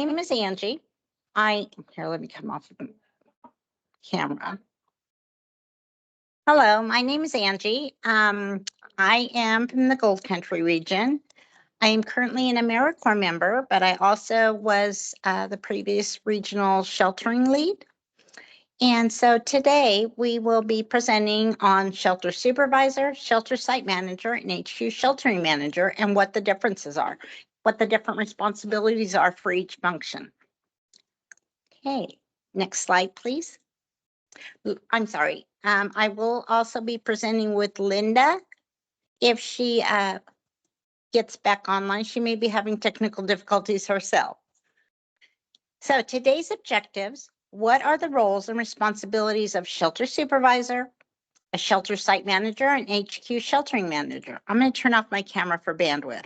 name is Angie. Let me come off the camera. Hello, my name is Angie. I am from the Gold Country region. I am currently an AmeriCorps member, but I also was the previous regional sheltering lead. And so today we will be presenting on shelter supervisor, shelter site manager, and HQ sheltering manager, and what the differences are, what the different responsibilities are for each function. Okay, next slide, please. I'm sorry. I will also be presenting with Linda. If she gets back online, she may be having technical difficulties herself. So today's objectives: what are the roles and responsibilities of shelter supervisor, a shelter site manager, and HQ sheltering manager? I'm going to turn off my camera for bandwidth.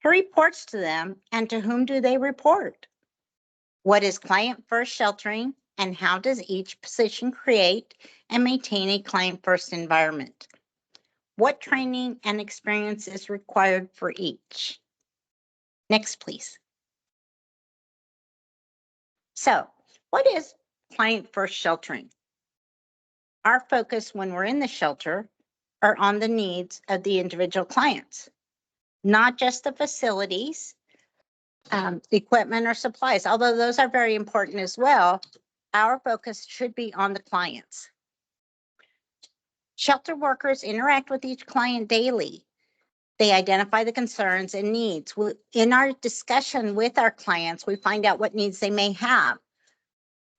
Who reports to them, and to whom do they report? What is client-first sheltering, and how does each position create and maintain a client-first environment? What training and experience is required for each? Next, please. So, what is client-first sheltering? Our focus when we're in the shelter are on the needs of the individual clients, not just the facilities, equipment or supplies, although those are very important as well. Our focus should be on the clients. Shelter workers interact with each client daily. They identify the concerns and needs. In our discussion with our clients, we find out what needs they may have.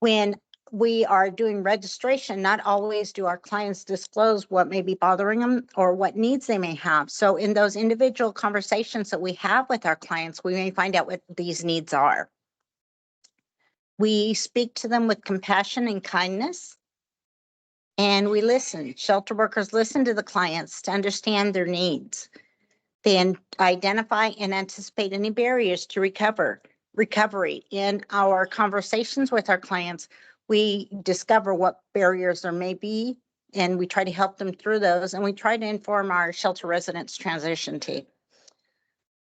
When we are doing registration, not always do our clients disclose what may be bothering them or what needs they may have. So in those individual conversations that we have with our clients, we may find out what these needs are. We speak to them with compassion and kindness, and we listen. Shelter workers listen to the clients to understand their needs. They identify and anticipate any barriers to recovery. In our conversations with our clients, we discover what barriers there may be, and we try to help them through those, and we try to inform our shelter residents transition team.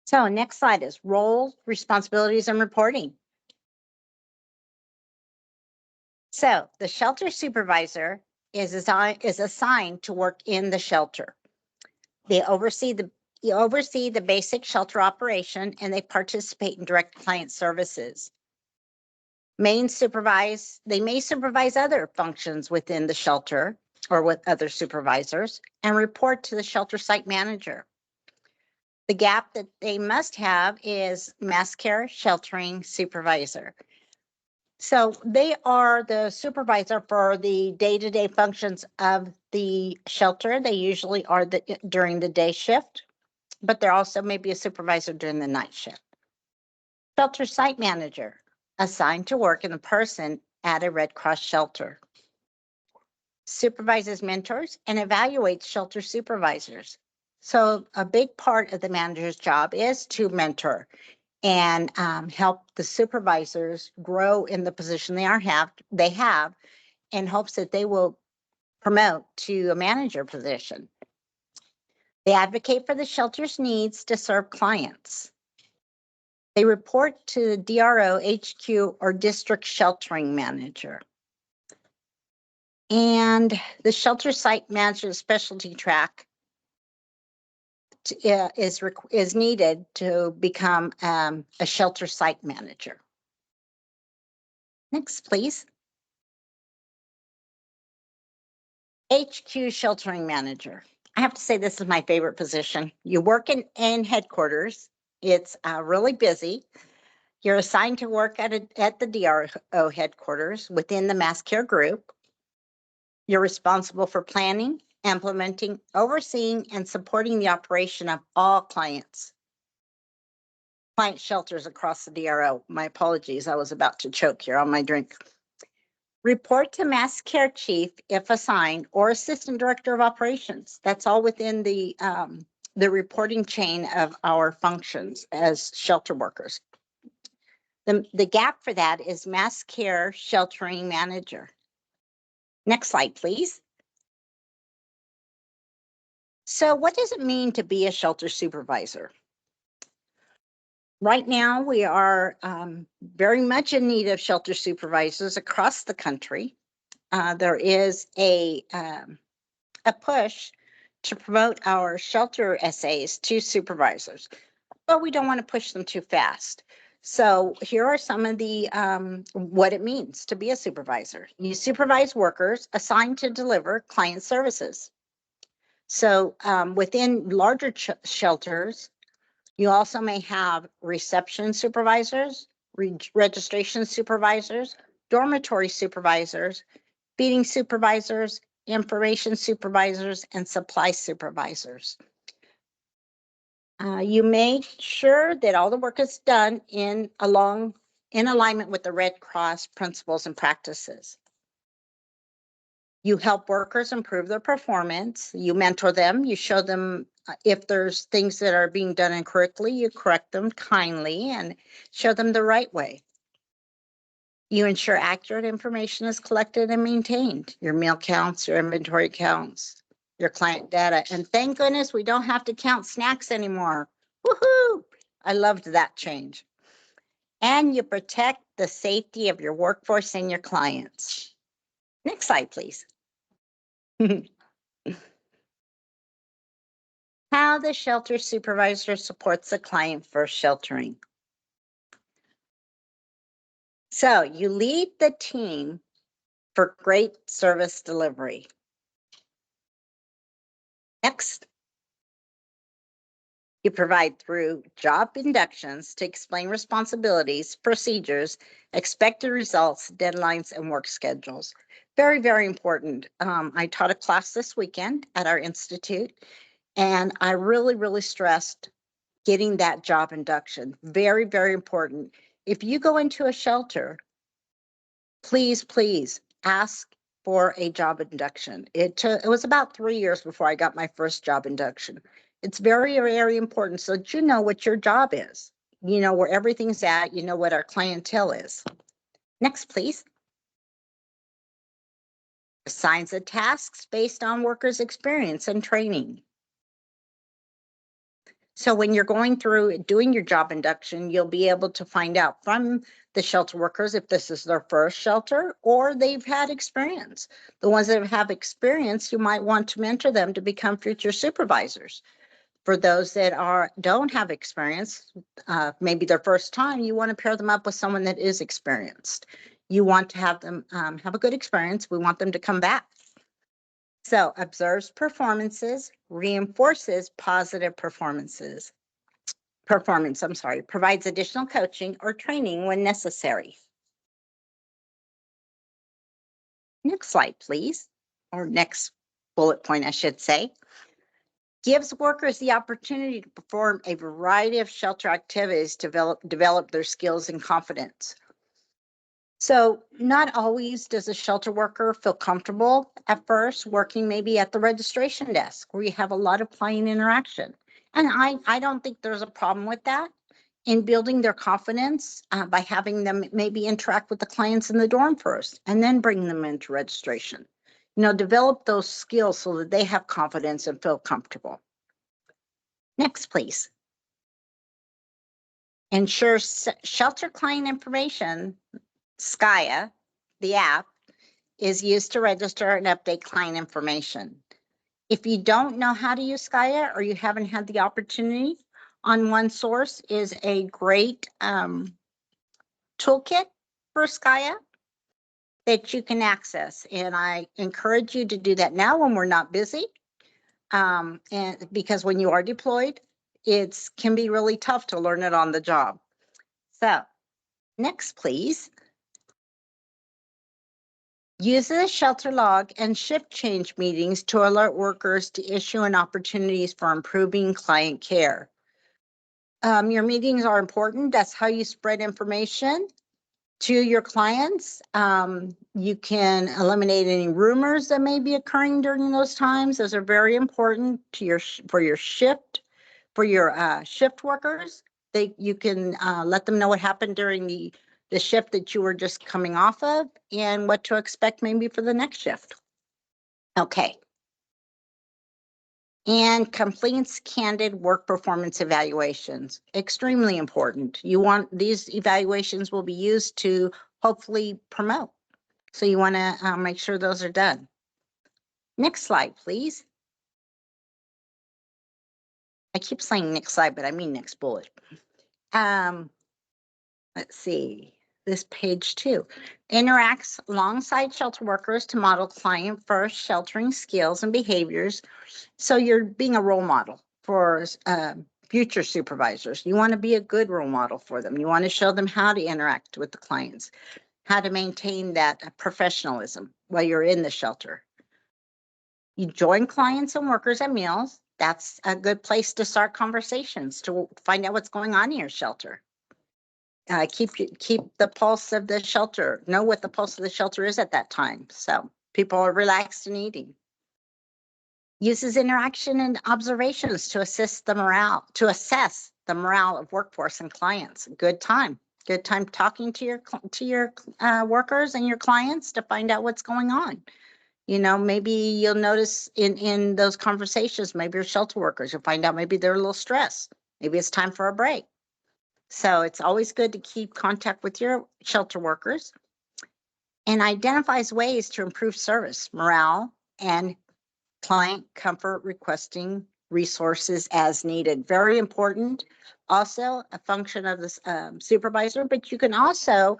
So next slide is roles, responsibilities, and reporting. So the shelter supervisor is assigned to work in the shelter. They oversee the basic shelter operation, and they participate in direct client services. They may supervise other functions within the shelter or with other supervisors, and report to the shelter site manager. The gap that they must have is mass care sheltering supervisor. So they are the supervisor for the day-to-day functions of the shelter. They usually are during the day shift, but there also may be a supervisor during the night shift. Shelter site manager, assigned to work in person at a Red Cross shelter. Supervises mentors and evaluates shelter supervisors. So a big part of the manager's job is to mentor and help the supervisors grow in the position they have in hopes that they will promote to a manager position. They advocate for the shelter's needs to serve clients. They report to the DRO, HQ, or district sheltering manager. And the shelter site manager's specialty track is needed to become a shelter site manager. Next, please. HQ sheltering manager. I have to say this is my favorite position. You work in headquarters. It's really busy. You're assigned to work at the DRO headquarters within the mass care group. You're responsible for planning, implementing, overseeing, and supporting the operation of all client shelters across the DRO. My apologies, I was about to choke here on my drink. Report to mass care chief if assigned, or assistant director of operations. That's all within the reporting chain of our functions as shelter workers. The gap for that is mass care sheltering manager. Next slide, please. So what does it mean to be a shelter supervisor? Right now, we are very much in need of shelter supervisors across the country. There is a push to promote our shelter essays to supervisors, but we don't want to push them too fast. So here are some of the what it means to be a supervisor. You supervise workers assigned to deliver client services. So within larger shelters, you also may have reception supervisors, registration supervisors, dormitory supervisors, feeding supervisors, information supervisors, and supply supervisors. You make sure that all the work is done in alignment with the Red Cross principles and practices. You help workers improve their performance. You mentor them. You show them if there's things that are being done incorrectly, you correct them kindly and show them the right way. You ensure accurate information is collected and maintained. Your meal counts, your inventory counts, your client data. And thank goodness we don't have to count snacks anymore. Woohoo! I loved that change. And you protect the safety of your workforce and your clients. Next slide, please. How the shelter supervisor supports the client first sheltering. So you lead the team for great service delivery. Next, you provide through job inductions to explain responsibilities, procedures, expected results, deadlines, and work schedules. Very, very important. I taught a class this weekend at our institute, and I really, really stressed getting that job induction. Very, very important. If you go into a shelter, please, please ask for a job induction. It was about 3 years before I got my first job induction. It's very, very important so that you know what your job is. You know where everything's at. You know what our clientele is. Next, please. Assigns the tasks based on workers' experience and training. So when you're going through doing your job induction, you'll be able to find out from the shelter workers if this is their first shelter or they've had experience. The ones that have experience, you might want to mentor them to become future supervisors. For those that don't have experience, maybe their first time, you want to pair them up with someone that is experienced. You want to have them have a good experience. We want them to come back. So observes performances, reinforces positive performance, provides additional coaching or training when necessary. Next slide, please, or next bullet point, I should say. Gives workers the opportunity to perform a variety of shelter activities to develop their skills and confidence. So not always does a shelter worker feel comfortable at first working maybe at the registration desk where you have a lot of client interaction. And I don't think there's a problem with that in building their confidence by having them maybe interact with the clients in the dorm first and then bring them into registration. You know, develop those skills so that they have confidence and feel comfortable. Next, please. Ensure shelter client information, SKIA, the app, is used to register and update client information. If you don't know how to use SKIA or you haven't had the opportunity, On One Source is a great toolkit for SKIA that you can access. And I encourage you to do that now when we're not busy. And because when you are deployed, it can be really tough to learn it on the job. So next, please. Use the shelter log and shift change meetings to alert workers to issue and opportunities for improving client care. Your meetings are important. That's how you spread information to your clients. You can eliminate any rumors that may be occurring during those times. Those are very important to for your shift workers. You can let them know what happened during the shift that you were just coming off of and what to expect maybe for the next shift. Okay. and completes candid work performance evaluations. Extremely important. You want these evaluations will be used to hopefully promote. So you want to make sure those are done. Next slide, please. I keep saying next slide, but I mean next bullet. Let's see, this page 2. Interacts alongside shelter workers to model client-first sheltering skills and behaviors. So you're being a role model for future supervisors. You want to be a good role model for them. You want to show them how to interact with the clients, how to maintain that professionalism while you're in the shelter. You join clients and workers at meals. That's a good place to start conversations to find out what's going on in your shelter. Keep the pulse of the shelter. Know what the pulse of the shelter is at that time. So people are relaxed and eating. Uses interaction and observations to assess the morale of workforce and clients. Good time talking to your workers and your clients to find out what's going on. You know, maybe you'll notice in those conversations, maybe your shelter workers, you'll find out maybe they're a little stressed. Maybe it's time for a break. So it's always good to keep contact with your shelter workers, and identifies ways to improve service, morale, and client comfort, requesting resources as needed. Very important. Also a function of the supervisor, but you can also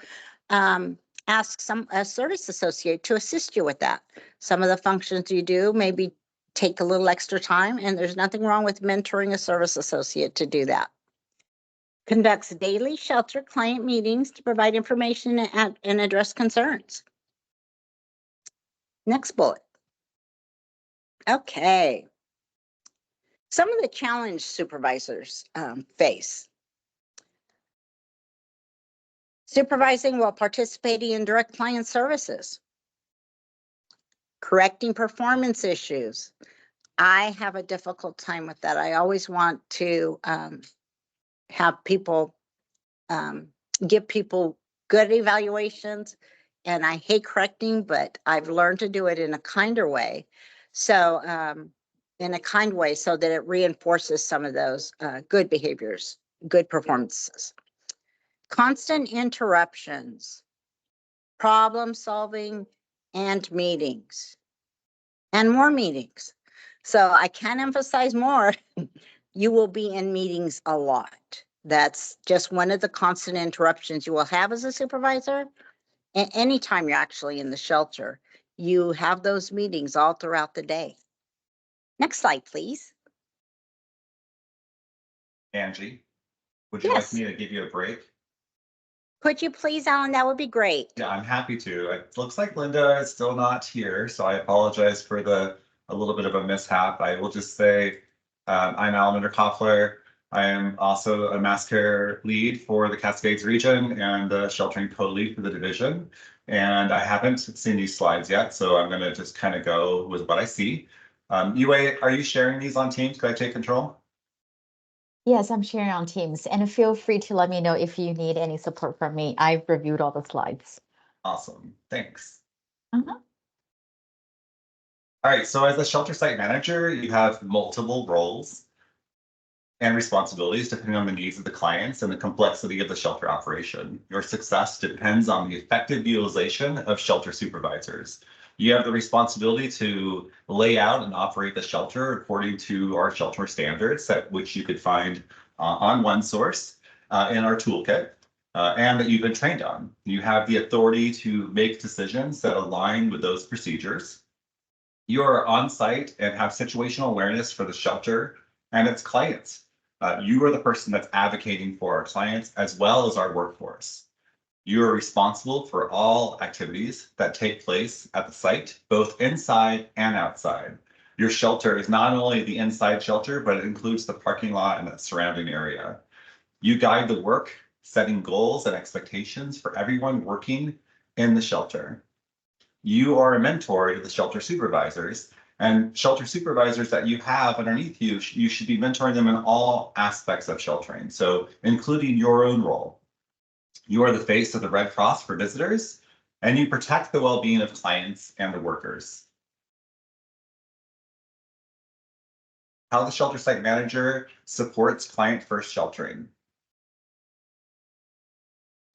ask a service associate to assist you with that. Some of the functions you do maybe take a little extra time, and there's nothing wrong with mentoring a service associate to do that. Conducts daily shelter client meetings to provide information and address concerns. Next bullet. Okay. Some of the challenge supervisors face. Supervising while participating in direct client services. Correcting performance issues. I have a difficult time with that. I always want to have people, give people good evaluations, and I hate correcting, but I've learned to do it in a kinder way. So in a kind way so that it reinforces some of those good behaviors, good performances. Constant interruptions, problem solving, and meetings, and more meetings. So I can't emphasize more. You will be in meetings a lot. That's just one of the constant interruptions you will have as a supervisor. Anytime you're actually in the shelter, you have those meetings all throughout the day. Next slide, please. Angie, would you like me to give you a break? Could you please, Alan? That would be great. Yeah, I'm happy to. It looks like Linda is still not here, so I apologize for a little bit of a mishap. I will just say I'm Alan Underkoffler. I am also a mass care lead for the Cascades region and the sheltering co-lead for the division. And I haven't seen these slides yet, so I'm going to just kind of go with what I see. Yue, are you sharing these on Teams? Could I take control? Yes, I'm sharing on Teams, and feel free to let me know if you need any support from me. I've reviewed all the slides. Awesome, thanks. All right, so as a shelter site manager, you have multiple roles and responsibilities depending on the needs of the clients and the complexity of the shelter operation. Your success depends on the effective utilization of shelter supervisors. You have the responsibility to lay out and operate the shelter according to our shelter standards, which you could find on OneSource in our toolkit, and that you've been trained on. You have the authority to make decisions that align with those procedures. You are on site and have situational awareness for the shelter and its clients. You are the person that's advocating for our clients as well as our workforce. You are responsible for all activities that take place at the site, both inside and outside. Your shelter is not only the inside shelter, but it includes the parking lot and the surrounding area. You guide the work, setting goals and expectations for everyone working in the shelter. You are a mentor to the shelter supervisors, and shelter supervisors that you have underneath you, you should be mentoring them in all aspects of sheltering, so including your own role. You are the face of the Red Cross for visitors, and you protect the well-being of clients and the workers. How the shelter site manager supports client-first sheltering.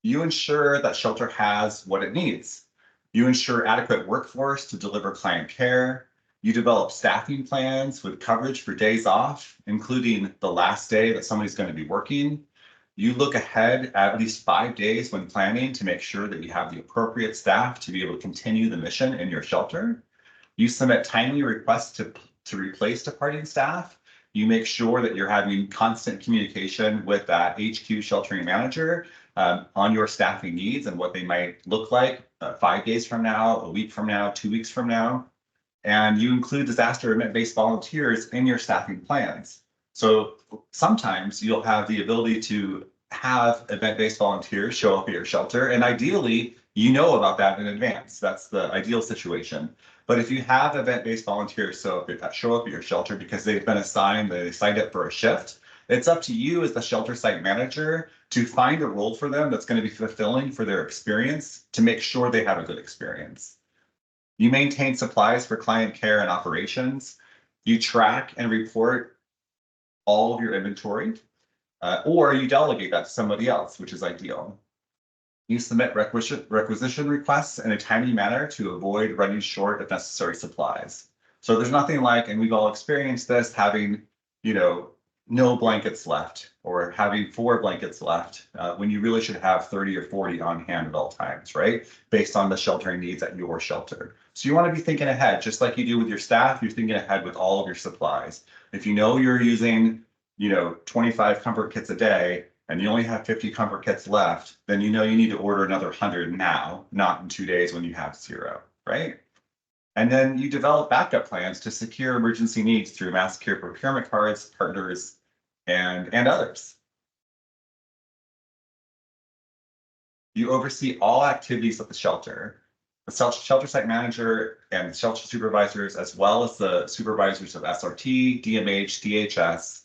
You ensure that shelter has what it needs. You ensure adequate workforce to deliver client care. You develop staffing plans with coverage for days off, including the last day that somebody's going to be working. You look ahead at least 5 days when planning to make sure that you have the appropriate staff to be able to continue the mission in your shelter. You submit timely requests to replace departing staff. You make sure that you're having constant communication with that HQ sheltering manager on your staffing needs and what they might look like 5 days from now, a week from now, 2 weeks from now. And you include disaster event-based volunteers in your staffing plans. So sometimes you'll have the ability to have event-based volunteers show up at your shelter, and ideally, you know about that in advance. That's the ideal situation. But if you have event-based volunteers show up at your shelter because they've been assigned, they signed up for a shift, it's up to you as the shelter site manager to find a role for them that's going to be fulfilling for their experience to make sure they have a good experience. You maintain supplies for client care and operations. You track and report all of your inventory, or you delegate that to somebody else, which is ideal. You submit requisition requests in a timely manner to avoid running short of necessary supplies. So there's nothing like, and we've all experienced this, having, no blankets left or having 4 blankets left when you really should have 30 or 40 on hand at all times, right? Based on the sheltering needs at your shelter. So you want to be thinking ahead, just like you do with your staff, you're thinking ahead with all of your supplies. If you know you're using, 25 comfort kits a day, and you only have 50 comfort kits left, then you know you need to order another 100 now, not in 2 days when you have 0, right? And then you develop backup plans to secure emergency needs through mass care procurement cards, partners, and others. You oversee all activities at the shelter. The shelter site manager and shelter supervisors, as well as the supervisors of SRT, DMH, DHS,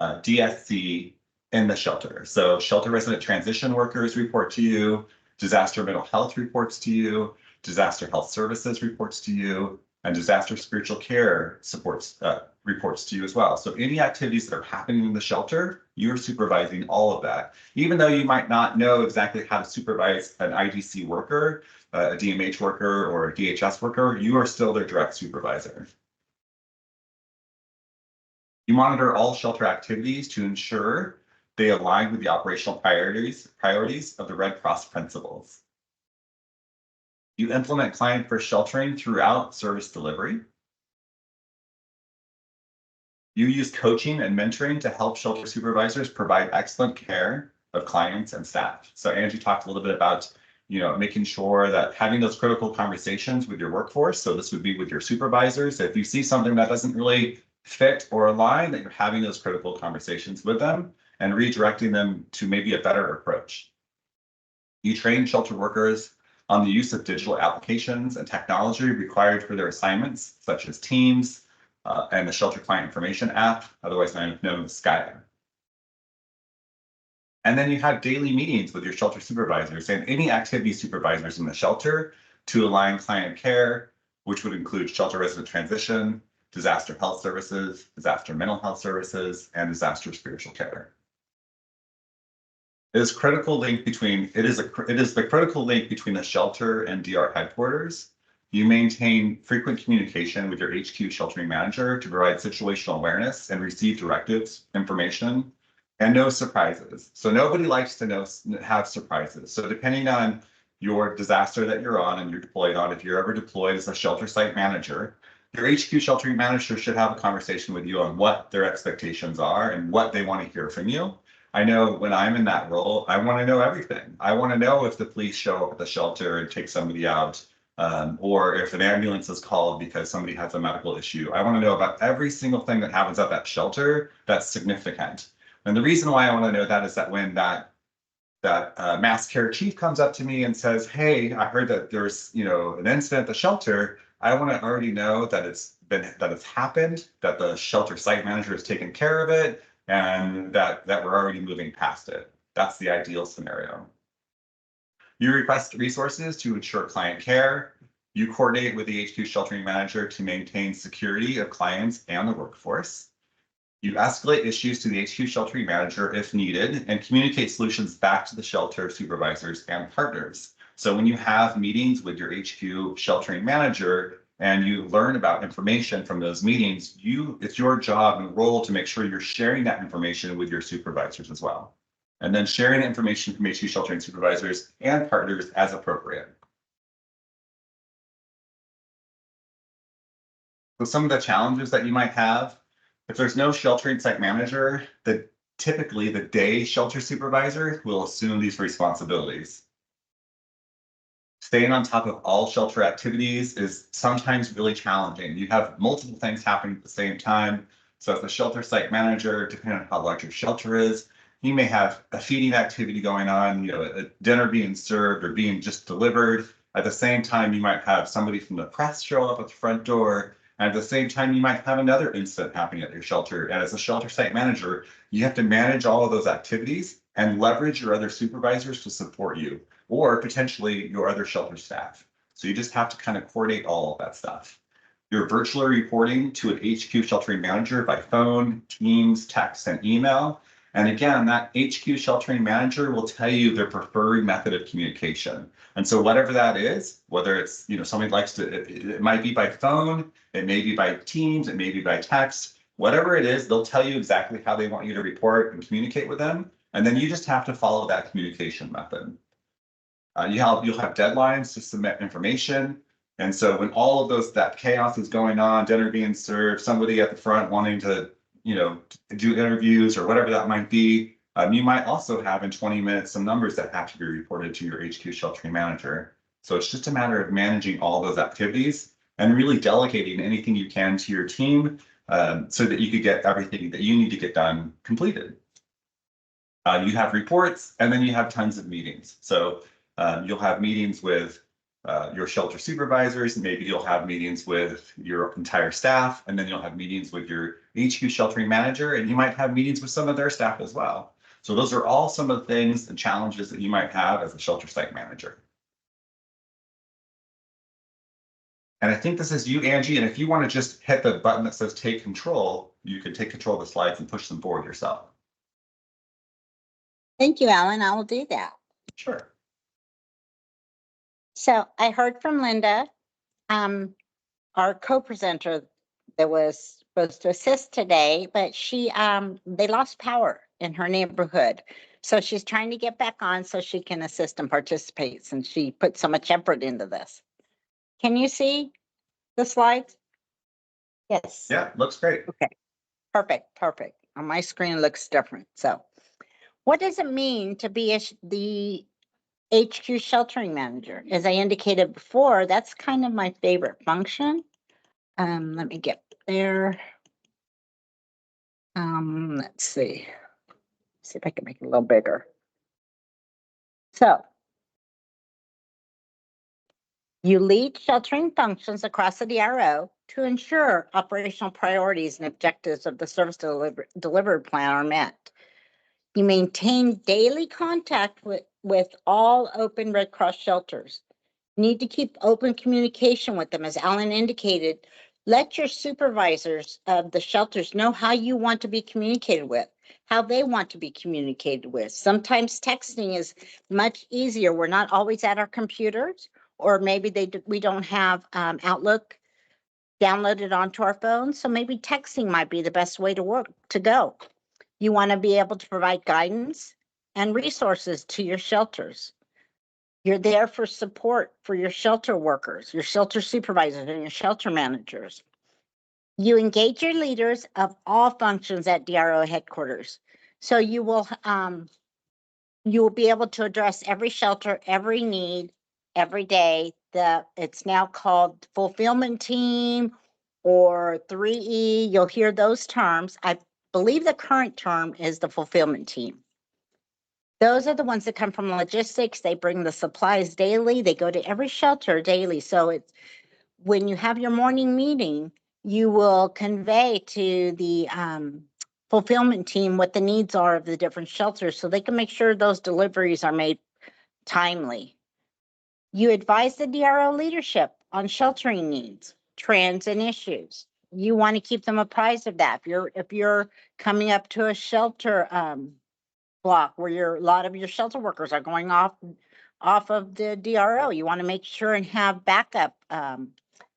DSC, in the shelter. So shelter resident transition workers report to you, disaster mental health reports to you, disaster health services reports to you, and disaster spiritual care reports to you as well. So any activities that are happening in the shelter, you're supervising all of that. Even though you might not know exactly how to supervise an IDC worker, a DMH worker, or a DHS worker, you are still their direct supervisor. You monitor all shelter activities to ensure they align with the operational priorities of the Red Cross principles. You implement client-first sheltering throughout service delivery. You use coaching and mentoring to help shelter supervisors provide excellent care of clients and staff. So Angie talked a little bit about, making sure that having those critical conversations with your workforce. So this would be with your supervisors. If you see something that doesn't really fit or align, that you're having those critical conversations with them and redirecting them to maybe a better approach. You train shelter workers on the use of digital applications and technology required for their assignments, such as Teams and the Shelter Client Information app, otherwise known as Skype. And then you have daily meetings with your shelter supervisors and any activity supervisors in the shelter to align client care, which would include shelter resident transition, disaster health services, disaster mental health services, and disaster spiritual care. It is the critical link between the shelter and DR headquarters. You maintain frequent communication with your HQ sheltering manager to provide situational awareness and receive directives, information, and no surprises. So nobody likes to have surprises. So depending on your disaster that you're on and you're deployed on, if you're ever deployed as a shelter site manager, your HQ sheltering manager should have a conversation with you on what their expectations are and what they want to hear from you. I know when I'm in that role, I want to know everything. I want to know if the police show up at the shelter and take somebody out, or if an ambulance is called because somebody has a medical issue. I want to know about every single thing that happens at that shelter that's significant. And the reason why I want to know that is that when that mass care chief comes up to me and says, "Hey, I heard that there's an incident at the shelter," I want to already know that it's happened, that the shelter site manager has taken care of it, and that we're already moving past it. That's the ideal scenario. You request resources to ensure client care. You coordinate with the HQ sheltering manager to maintain security of clients and the workforce. You escalate issues to the HQ sheltering manager if needed and communicate solutions back to the shelter supervisors and partners. So when you have meetings with your HQ sheltering manager and you learn about information from those meetings, it's your job and role to make sure you're sharing that information with your supervisors as well. And then sharing information from HQ sheltering supervisors and partners as appropriate. So some of the challenges that you might have, if there's no sheltering site manager, typically the day shelter supervisor will assume these responsibilities. Staying on top of all shelter activities is sometimes really challenging. You have multiple things happening at the same time. So as the shelter site manager, depending on how large your shelter is, you may have a feeding activity going on, a dinner being served or being just delivered. At the same time, you might have somebody from the press show up at the front door. And at the same time, you might have another incident happening at your shelter. And as a shelter site manager, you have to manage all of those activities and leverage your other supervisors to support you, or potentially your other shelter staff. So you just have to kind of coordinate all of that stuff. You're virtually reporting to an HQ sheltering manager by phone, Teams, text, and email. And again, that HQ sheltering manager will tell you their preferred method of communication. And so whatever that is, whether it's, somebody likes to, it might be by phone, it may be by Teams, it may be by text, whatever it is, they'll tell you exactly how they want you to report and communicate with them. And then you just have to follow that communication method. You'll have deadlines to submit information. And so when all of that chaos is going on, dinner being served, somebody at the front wanting to, do interviews or whatever that might be, you might also have in 20 minutes some numbers that have to be reported to your HQ sheltering manager. So it's just a matter of managing all those activities and really delegating anything you can to your team so that you could get everything that you need to get done completed. You have reports and then you have tons of meetings. So you'll have meetings with your shelter supervisors, and maybe you'll have meetings with your entire staff, and then you'll have meetings with your HQ sheltering manager, and you might have meetings with some of their staff as well. So those are all some of the things and challenges that you might have as a shelter site manager. And I think this is you, Angie, and if you want to just hit the button that says take control, you can take control of the slides and push them forward yourself. Thank you, Alan. I will do that. Sure. So I heard from Linda, our co-presenter that was supposed to assist today, but they lost power in her neighborhood. So she's trying to get back on so she can assist and participate since she put so much effort into this. Can you see the slides? Yes. Yeah, looks great. Okay, perfect. On my screen, it looks different. So what does it mean to be the HQ sheltering manager? As I indicated before, that's kind of my favorite function. Let me get there. Let's see if I can make it a little bigger. So you lead sheltering functions across the DRO to ensure operational priorities and objectives of the service delivered plan are met. You maintain daily contact with all open Red Cross shelters. You need to keep open communication with them, as Alan indicated. Let your supervisors of the shelters know how you want to be communicated with, how they want to be communicated with. Sometimes texting is much easier. We're not always at our computers, or maybe we don't have Outlook downloaded onto our phones. So maybe texting might be the best way to go. You want to be able to provide guidance and resources to your shelters. You're there for support for your shelter workers, your shelter supervisors, and your shelter managers. You engage your leaders of all functions at DRO headquarters. So you will be able to address every shelter, every need, every day. It's now called fulfillment team or 3E. You'll hear those terms. I believe the current term is the fulfillment team. Those are the ones that come from logistics. They bring the supplies daily. They go to every shelter daily. So it's when you have your morning meeting, you will convey to the fulfillment team what the needs are of the different shelters so they can make sure those deliveries are made timely. You advise the DRO leadership on sheltering needs, trends, and issues. you want to keep them apprised of that. If you're coming up to a shelter block where a lot of your shelter workers are going off of the DRO, you want to make sure and have backup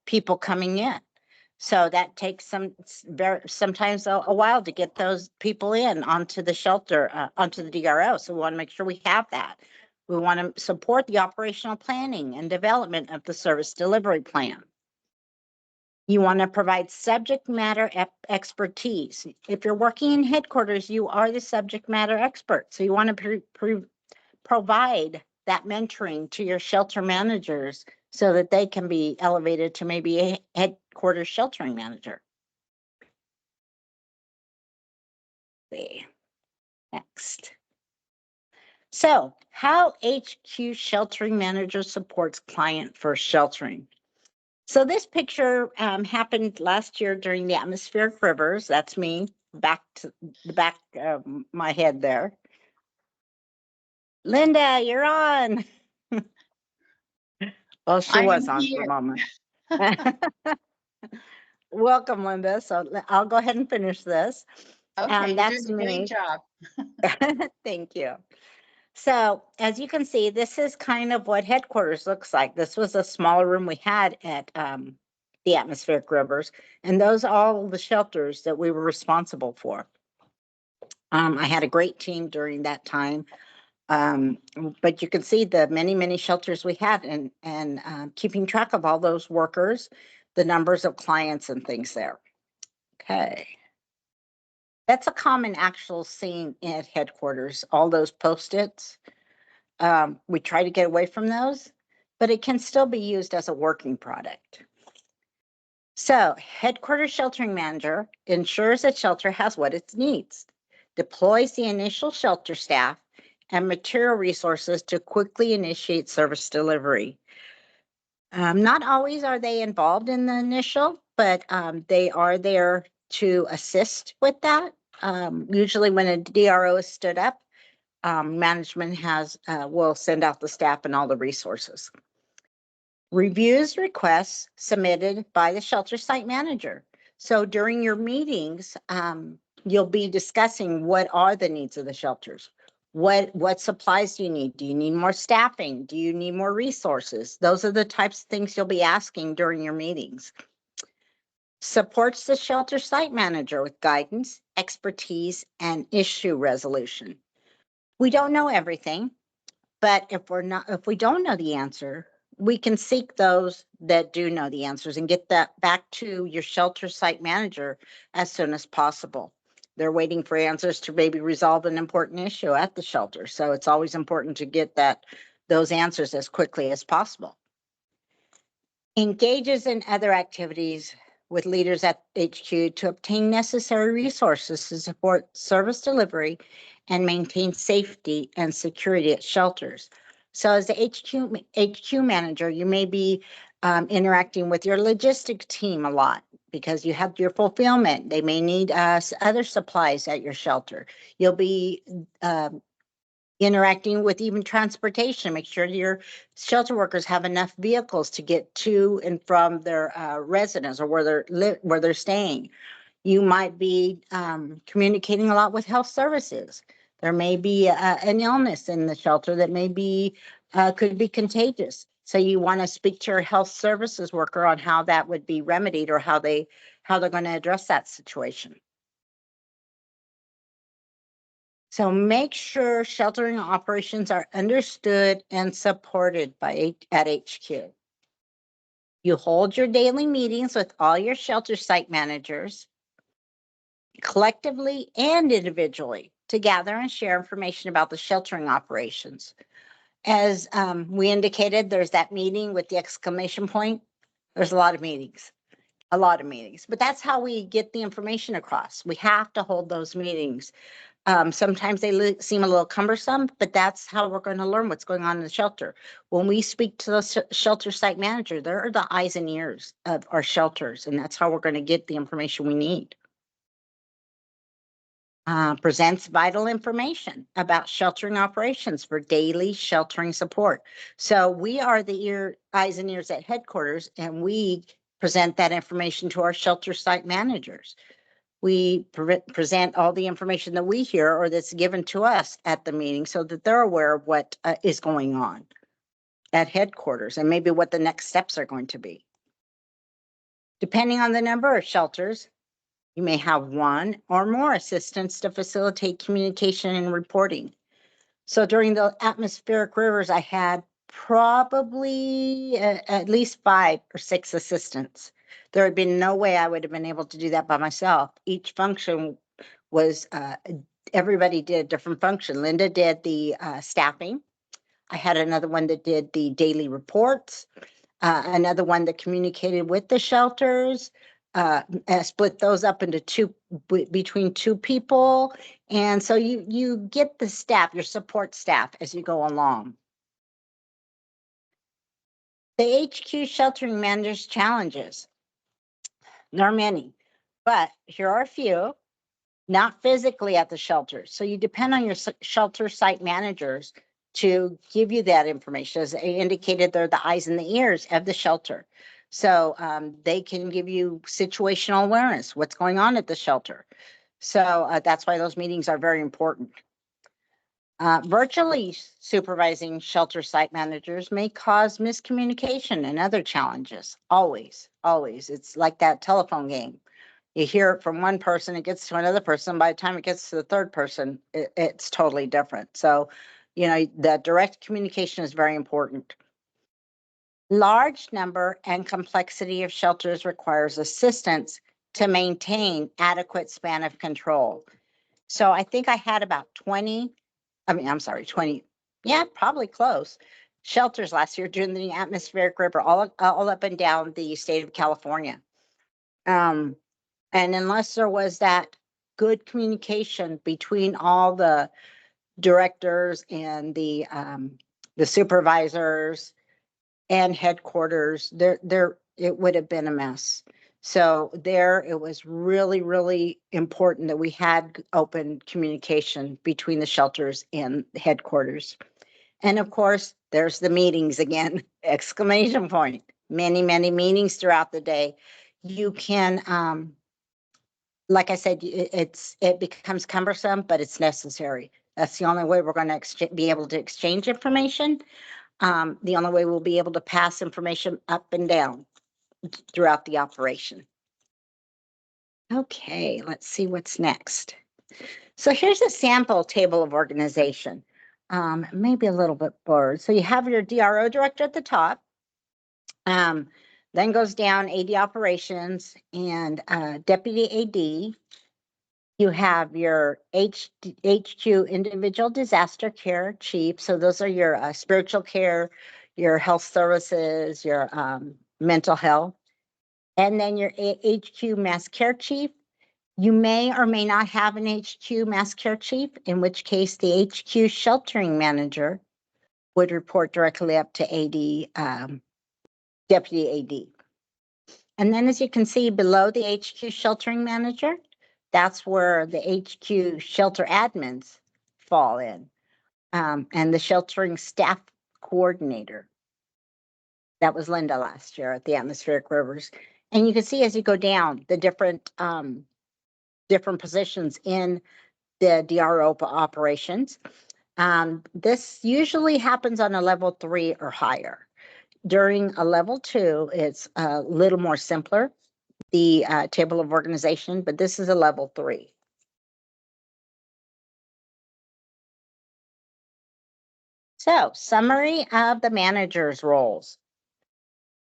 people coming in. So that takes sometimes a while to get those people in onto the shelter, onto the DRO. So we want to make sure we have that. We want to support the operational planning and development of the service delivery plan. You want to provide subject matter expertise. If you're working in headquarters, you are the subject matter expert. So you want to provide that mentoring to your shelter managers so that they can be elevated to maybe a headquarters sheltering manager. See. Next. So how HQ sheltering manager supports client first sheltering. So this picture happened last year during the atmospheric rivers. That's me, back to the back of my head there. Linda, you're on. Well, she was on for a moment. Welcome, Linda. So I'll go ahead and finish this. Okay, you're That's doing a me. great job. Thank you. So as you can see, this is kind of what headquarters looks like. This was a smaller room we had at the atmospheric rivers, and those are all the shelters that we were responsible for. I had a great team during that time, but you can see the many shelters we had, and keeping track of all those workers, the numbers of clients and things there. Okay. That's a common actual scene at headquarters, all those Post-its. We try to get away from those, but it can still be used as a working product. So headquarters sheltering manager ensures that shelter has what it needs, deploys the initial shelter staff and material resources to quickly initiate service delivery. Not always are they involved in the initial, but they are there to assist with that. Usually when a DRO is stood up, management will send out the staff and all the resources. Reviews requests submitted by the shelter site manager. So during your meetings, you'll be discussing what are the needs of the shelters. What supplies do you need? Do you need more staffing? Do you need more resources? Those are the types of things you'll be asking during your meetings. Supports the shelter site manager with guidance, expertise, and issue resolution. We don't know everything, but if we don't know the answer, we can seek those that do know the answers and get that back to your shelter site manager as soon as possible. They're waiting for answers to maybe resolve an important issue at the shelter. So it's always important to get those answers as quickly as possible. Engages in other activities with leaders at HQ to obtain necessary resources to support service delivery and maintain safety and security at shelters. So as the HQ manager, you may be interacting with your logistic team a lot because you have your fulfillment. They may need other supplies at your shelter. You'll be interacting with even transportation, make sure your shelter workers have enough vehicles to get to and from their residence or where they're staying. You might be communicating a lot with health services. There may be an illness in the shelter that could be contagious. So you want to speak to your health services worker on how that would be remedied or how they're going to address that situation. So make sure sheltering operations are understood and supported at HQ. You hold your daily meetings with all your shelter site managers, collectively and individually, to gather and share information about the sheltering operations. As we indicated, there's that meeting with the exclamation point. There's a lot of meetings, but that's how we get the information across. We have to hold those meetings. Sometimes they seem a little cumbersome, but that's how we're going to learn what's going on in the shelter. When we speak to the shelter site manager, they're the eyes and ears of our shelters, and that's how we're going to get the information we need. Presents vital information about sheltering operations for daily sheltering support. So we are the eyes and ears at headquarters, and we present that information to our shelter site managers. We present all the information that we hear or that's given to us at the meeting so that they're aware of what is going on at headquarters and maybe what the next steps are going to be. Depending on the number of shelters, you may have one or more assistants to facilitate communication and reporting. So during the atmospheric rivers, I had probably at least 5 or 6 assistants. There had been no way I would have been able to do that by myself. Each function was, everybody did a different function. Linda did the staffing. I had another one that did the daily reports, another one that communicated with the shelters, split those up into between 2 people. And so you get the staff, your support staff as you go along. The HQ sheltering managers challenges. There are many, but here are a few. Not physically at the shelter. So you depend on your shelter site managers to give you that information. As I indicated, they're the eyes and the ears of the shelter. So they can give you situational awareness, what's going on at the shelter. So that's why those meetings are very important. Virtually supervising shelter site managers may cause miscommunication and other challenges. Always. It's like that telephone game. You hear it from one person, it gets to another person. By the time it gets to the third person, it's totally different. So, the direct communication is very important. Large number and complexity of shelters requires assistance to maintain adequate span of control. So I think I had about 20, yeah, probably close, shelters last year during the atmospheric river, all up and down the state of California. And unless there was that good communication between all the directors and the supervisors and headquarters, it would have been a mess. So it was really, really important that we had open communication between the shelters and headquarters. And of course, there's the meetings again, exclamation point. Many, many meetings throughout the day. You can, like I said, it becomes cumbersome, but it's necessary. That's the only way we're going to be able to exchange information. The only way we'll be able to pass information up and down throughout the operation. Okay, let's see what's next. So here's a sample table of organization. Maybe a little bit blurred. So you have your DRO director at the top. Then goes down AD operations and deputy AD. You have your HQ individual disaster care chief. So those are your spiritual care, your health services, your mental health. And then your HQ mass care chief. You may or may not have an HQ mass care chief, in which case the HQ sheltering manager would report directly up to AD, deputy AD. And then as you can see below the HQ sheltering manager, that's where the HQ shelter admins fall in, and the sheltering staff coordinator. That was Linda last year at the atmospheric rivers. And you can see as you go down the different positions in the DRO operations. This usually happens on a level 3 or higher. During a level 2, it's a little more simpler, the table of organization, but this is a level 3. So, summary of the manager's roles.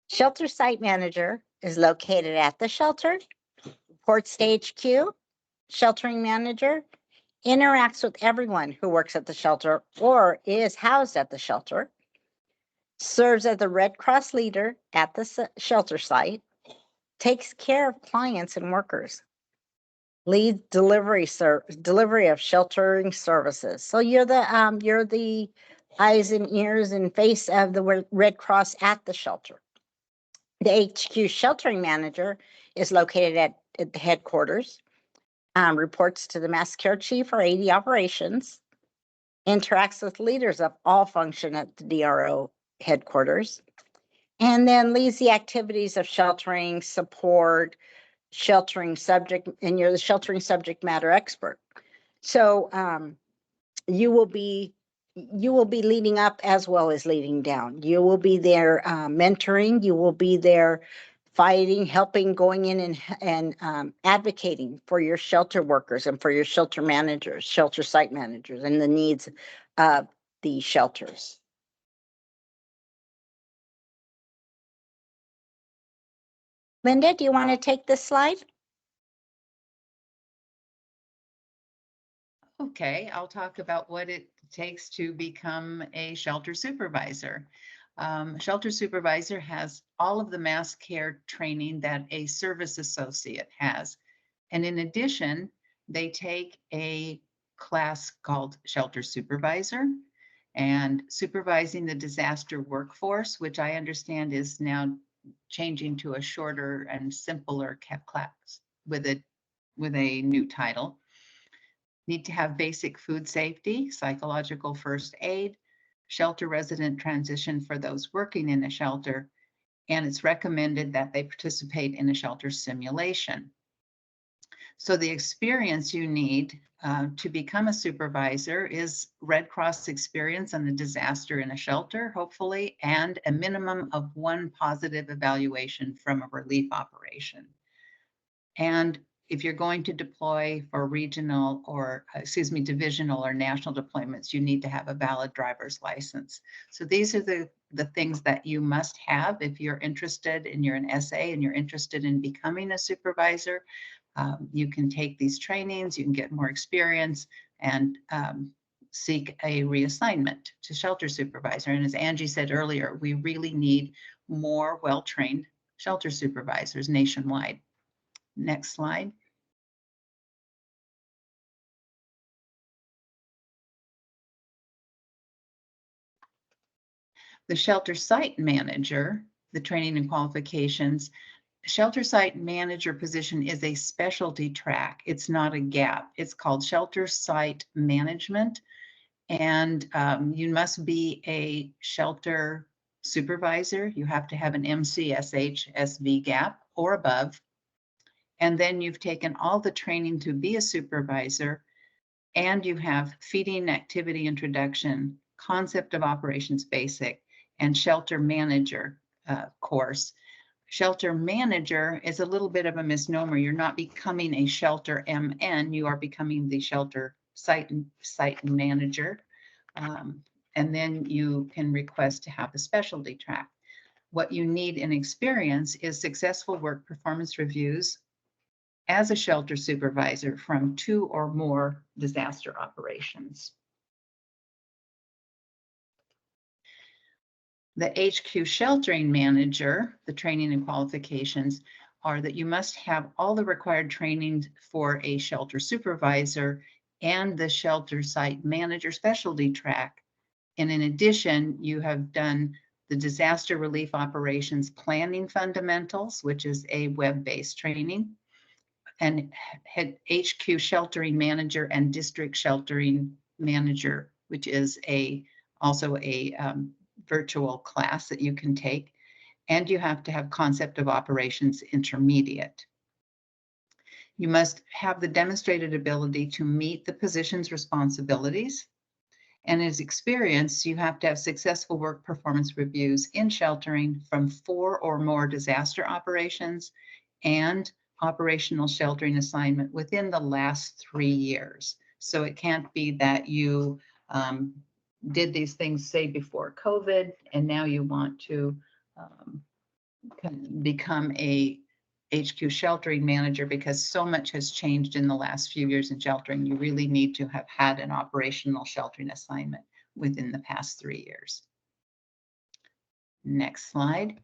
Shelter site manager is located at the shelter, reports to HQ. Sheltering manager interacts with everyone who works at the shelter or is housed at the shelter. Serves as the Red Cross leader at the shelter site, takes care of clients and workers, leads delivery of sheltering services. So you're the eyes and ears and face of the Red Cross at the shelter. The HQ sheltering manager is located at the headquarters, reports to the mass care chief or AD operations, interacts with leaders of all function at the DRO headquarters, And then leads the activities of sheltering, support, sheltering subject, and you're the sheltering subject matter expert. So you will be leading up as well as leading down. You will be there mentoring. You will be there fighting, helping, going in and advocating for your shelter workers and for your shelter managers, shelter site managers, and the needs of the shelters. Linda, do you want to take this slide? Okay, I'll talk about what it takes to become a shelter supervisor. Shelter supervisor has all of the mass care training that a service associate has. And in addition, they take a class called shelter supervisor and supervising the disaster workforce, which I understand is now changing to a shorter and simpler class with a new title. Need to have basic food safety, psychological first aid, shelter resident transition for those working in a shelter, and it's recommended that they participate in a shelter simulation. So the experience you need to become a supervisor is Red Cross experience on a disaster in a shelter, hopefully, and a minimum of 1 positive evaluation from a relief operation. And if you're going to deploy for regional or, divisional or national deployments, you need to have a valid driver's license. So these are the things that you must have if you're interested and you're an SA and you're interested in becoming a supervisor. You can take these trainings, you can get more experience and seek a reassignment to shelter supervisor. And as Angie said earlier, we really need more well-trained shelter supervisors nationwide. Next slide. The shelter site manager, the training and qualifications, shelter site manager position is a specialty track. It's not a gap. It's called shelter site management. And you must be a shelter supervisor. You have to have an MCSH SV gap or above. And then you've taken all the training to be a supervisor, and you have feeding activity introduction, concept of operations basic, and shelter manager course. Shelter manager is a little bit of a misnomer. You're not becoming a shelter MN, you are becoming the shelter site manager. And then you can request to have a specialty track. What you need in experience is successful work performance reviews as a shelter supervisor from 2 or more disaster operations. The HQ sheltering manager, the training and qualifications are that you must have all the required training for a shelter supervisor and the shelter site manager specialty track. And in addition, you have done the disaster relief operations planning fundamentals, which is a web-based training, and had HQ sheltering manager and district sheltering manager, which is also a virtual class that you can take. And you have to have concept of operations intermediate. You must have the demonstrated ability to meet the position's responsibilities. And as experience, you have to have successful work performance reviews in sheltering from 4 or more disaster operations and operational sheltering assignment within the last 3 years. So it can't be that you did these things, say, before COVID, and now you want to become a HQ sheltering manager because so much has changed in the last few years in sheltering. You really need to have had an operational sheltering assignment within the past 3 years. Next slide.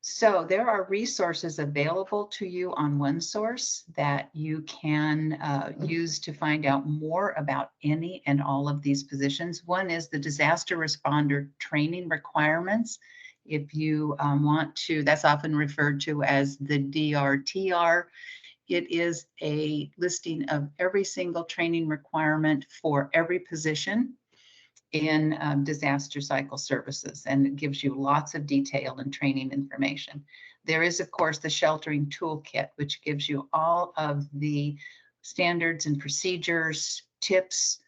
So there are resources available to you on OneSource that you can use to find out more about any and all of these positions. One is the disaster responder training requirements. If you want to, that's often referred to as the DRTR. It is a listing of every single training requirement for every position. in disaster cycle services, and it gives you lots of detail and training information. There is, of course, the sheltering toolkit, which gives you all of the standards and procedures, tips,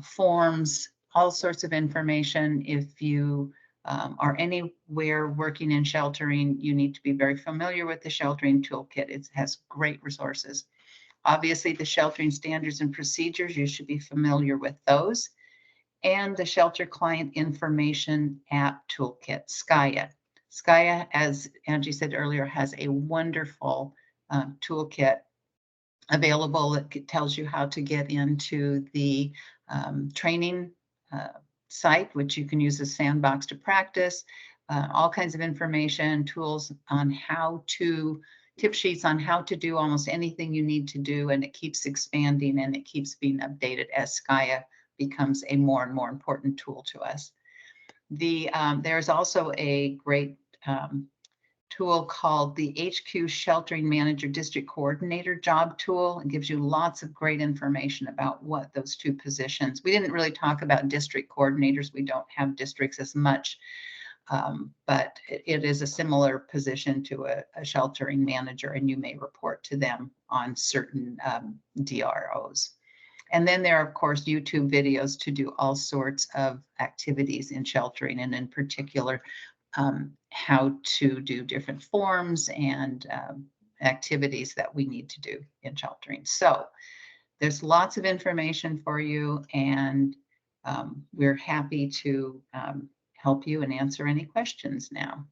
forms, all sorts of information. If you are anywhere working in sheltering, you need to be very familiar with the sheltering toolkit. It has great resources. Obviously, the sheltering standards and procedures, you should be familiar with those. And the Shelter Client Information App Toolkit, SKYA. SKYA, as Angie said earlier, has a wonderful toolkit available that tells you how to get into the training site, which you can use as sandbox to practice, all kinds of information, tools on how to, tip sheets on how to do almost anything you need to do, and it keeps expanding and it keeps being updated as SKYA becomes a more and more important tool to us. There's also a great tool called the HQ Sheltering Manager District Coordinator Job Tool. It gives you lots of great information about what those two positions. We didn't really talk about district coordinators. We don't have districts as much, but it is a similar position to a sheltering manager, and you may report to them on certain DROs. And then there are, of course, YouTube videos to do all sorts of activities in sheltering, and in particular, how to do different forms and activities that we need to do in sheltering. So there's lots of information for you, and we're happy to help you and answer any questions now.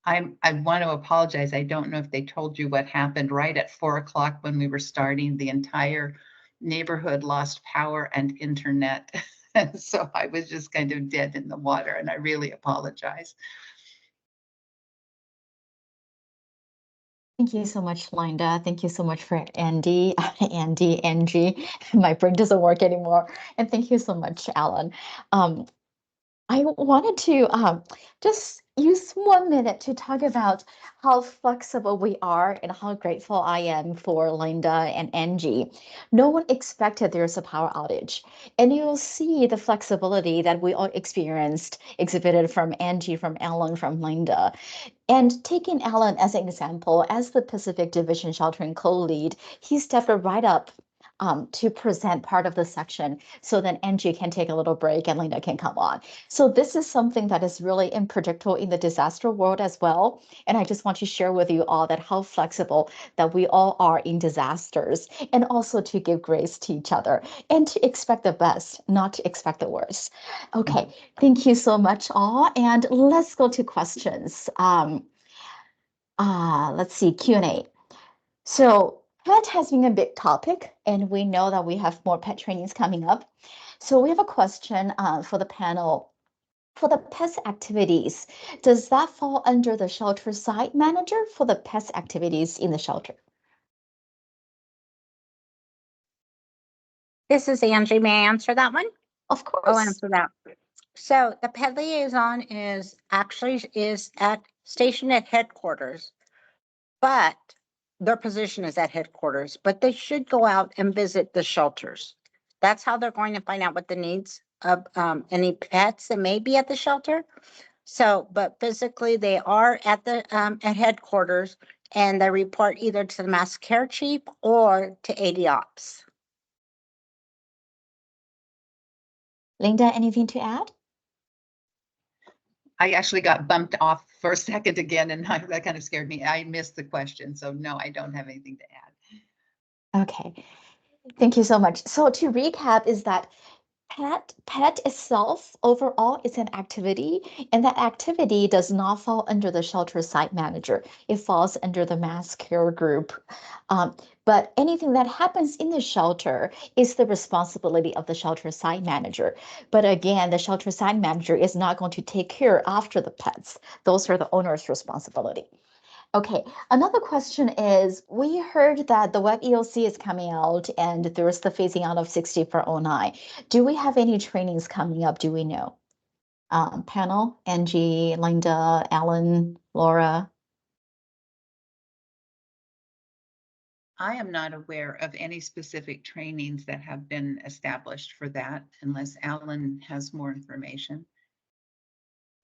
I want to apologize. I don't know if they told you what happened right at 4 o'clock when we were starting. The entire neighborhood lost power and internet. So I was just kind of dead in the water, and I really apologize. Thank you so much, Linda. Thank you so much for Angie. My brain doesn't work anymore. And thank you so much, Alan. I wanted to just use 1 minute to talk about how flexible we are and how grateful I am for Linda and Angie. No one expected there's a power outage, and you'll see the flexibility that we all experienced exhibited from Angie, from Alan, from Linda. And taking Alan as an example, as the Pacific Division Sheltering co-lead, he stepped right up to present part of the section so that Angie can take a little break and Linda can come on. So this is something that is really unpredictable in the disaster world as well. And I just want to share with you all that how flexible that we all are in disasters, and also to give grace to each other and to expect the best, not to expect the worst. Okay, thank you so much all. And let's go to questions. Let's see, Q&A. So PET has been a big topic, and we know that we have more PET trainings coming up. So we have a question for the panel. For the PES activities, does that fall under the shelter site manager for the PES activities in the shelter? This is Angie. May I answer that one? Of course. I'll answer that. So the PED liaison is stationed at headquarters, but their position is at headquarters, but they should go out and visit the shelters. That's how they're going to find out what the needs of any pets that may be at the shelter. So, but physically they are at the at headquarters, and they report either to the mass care chief or to AD Ops. Linda, anything to add? I actually got bumped off for a second again, and that kind of scared me. I missed the question. So no, I don't have anything to add. Okay, thank you so much. So to recap is that PET itself overall is an activity, and that activity does not fall under the shelter site manager. It falls under the mass care group. But anything that happens in the shelter is the responsibility of the shelter site manager. But again, the shelter site manager is not going to take care after the pets. Those are the owner's responsibility. Okay, another question is, we heard that the web EOC is coming out and there's the phasing out of 6409. Do we have any trainings coming up? Do we know? Panel, Angie, Linda, Alan, Laura. I am not aware of any specific trainings that have been established for that, unless Alan has more information.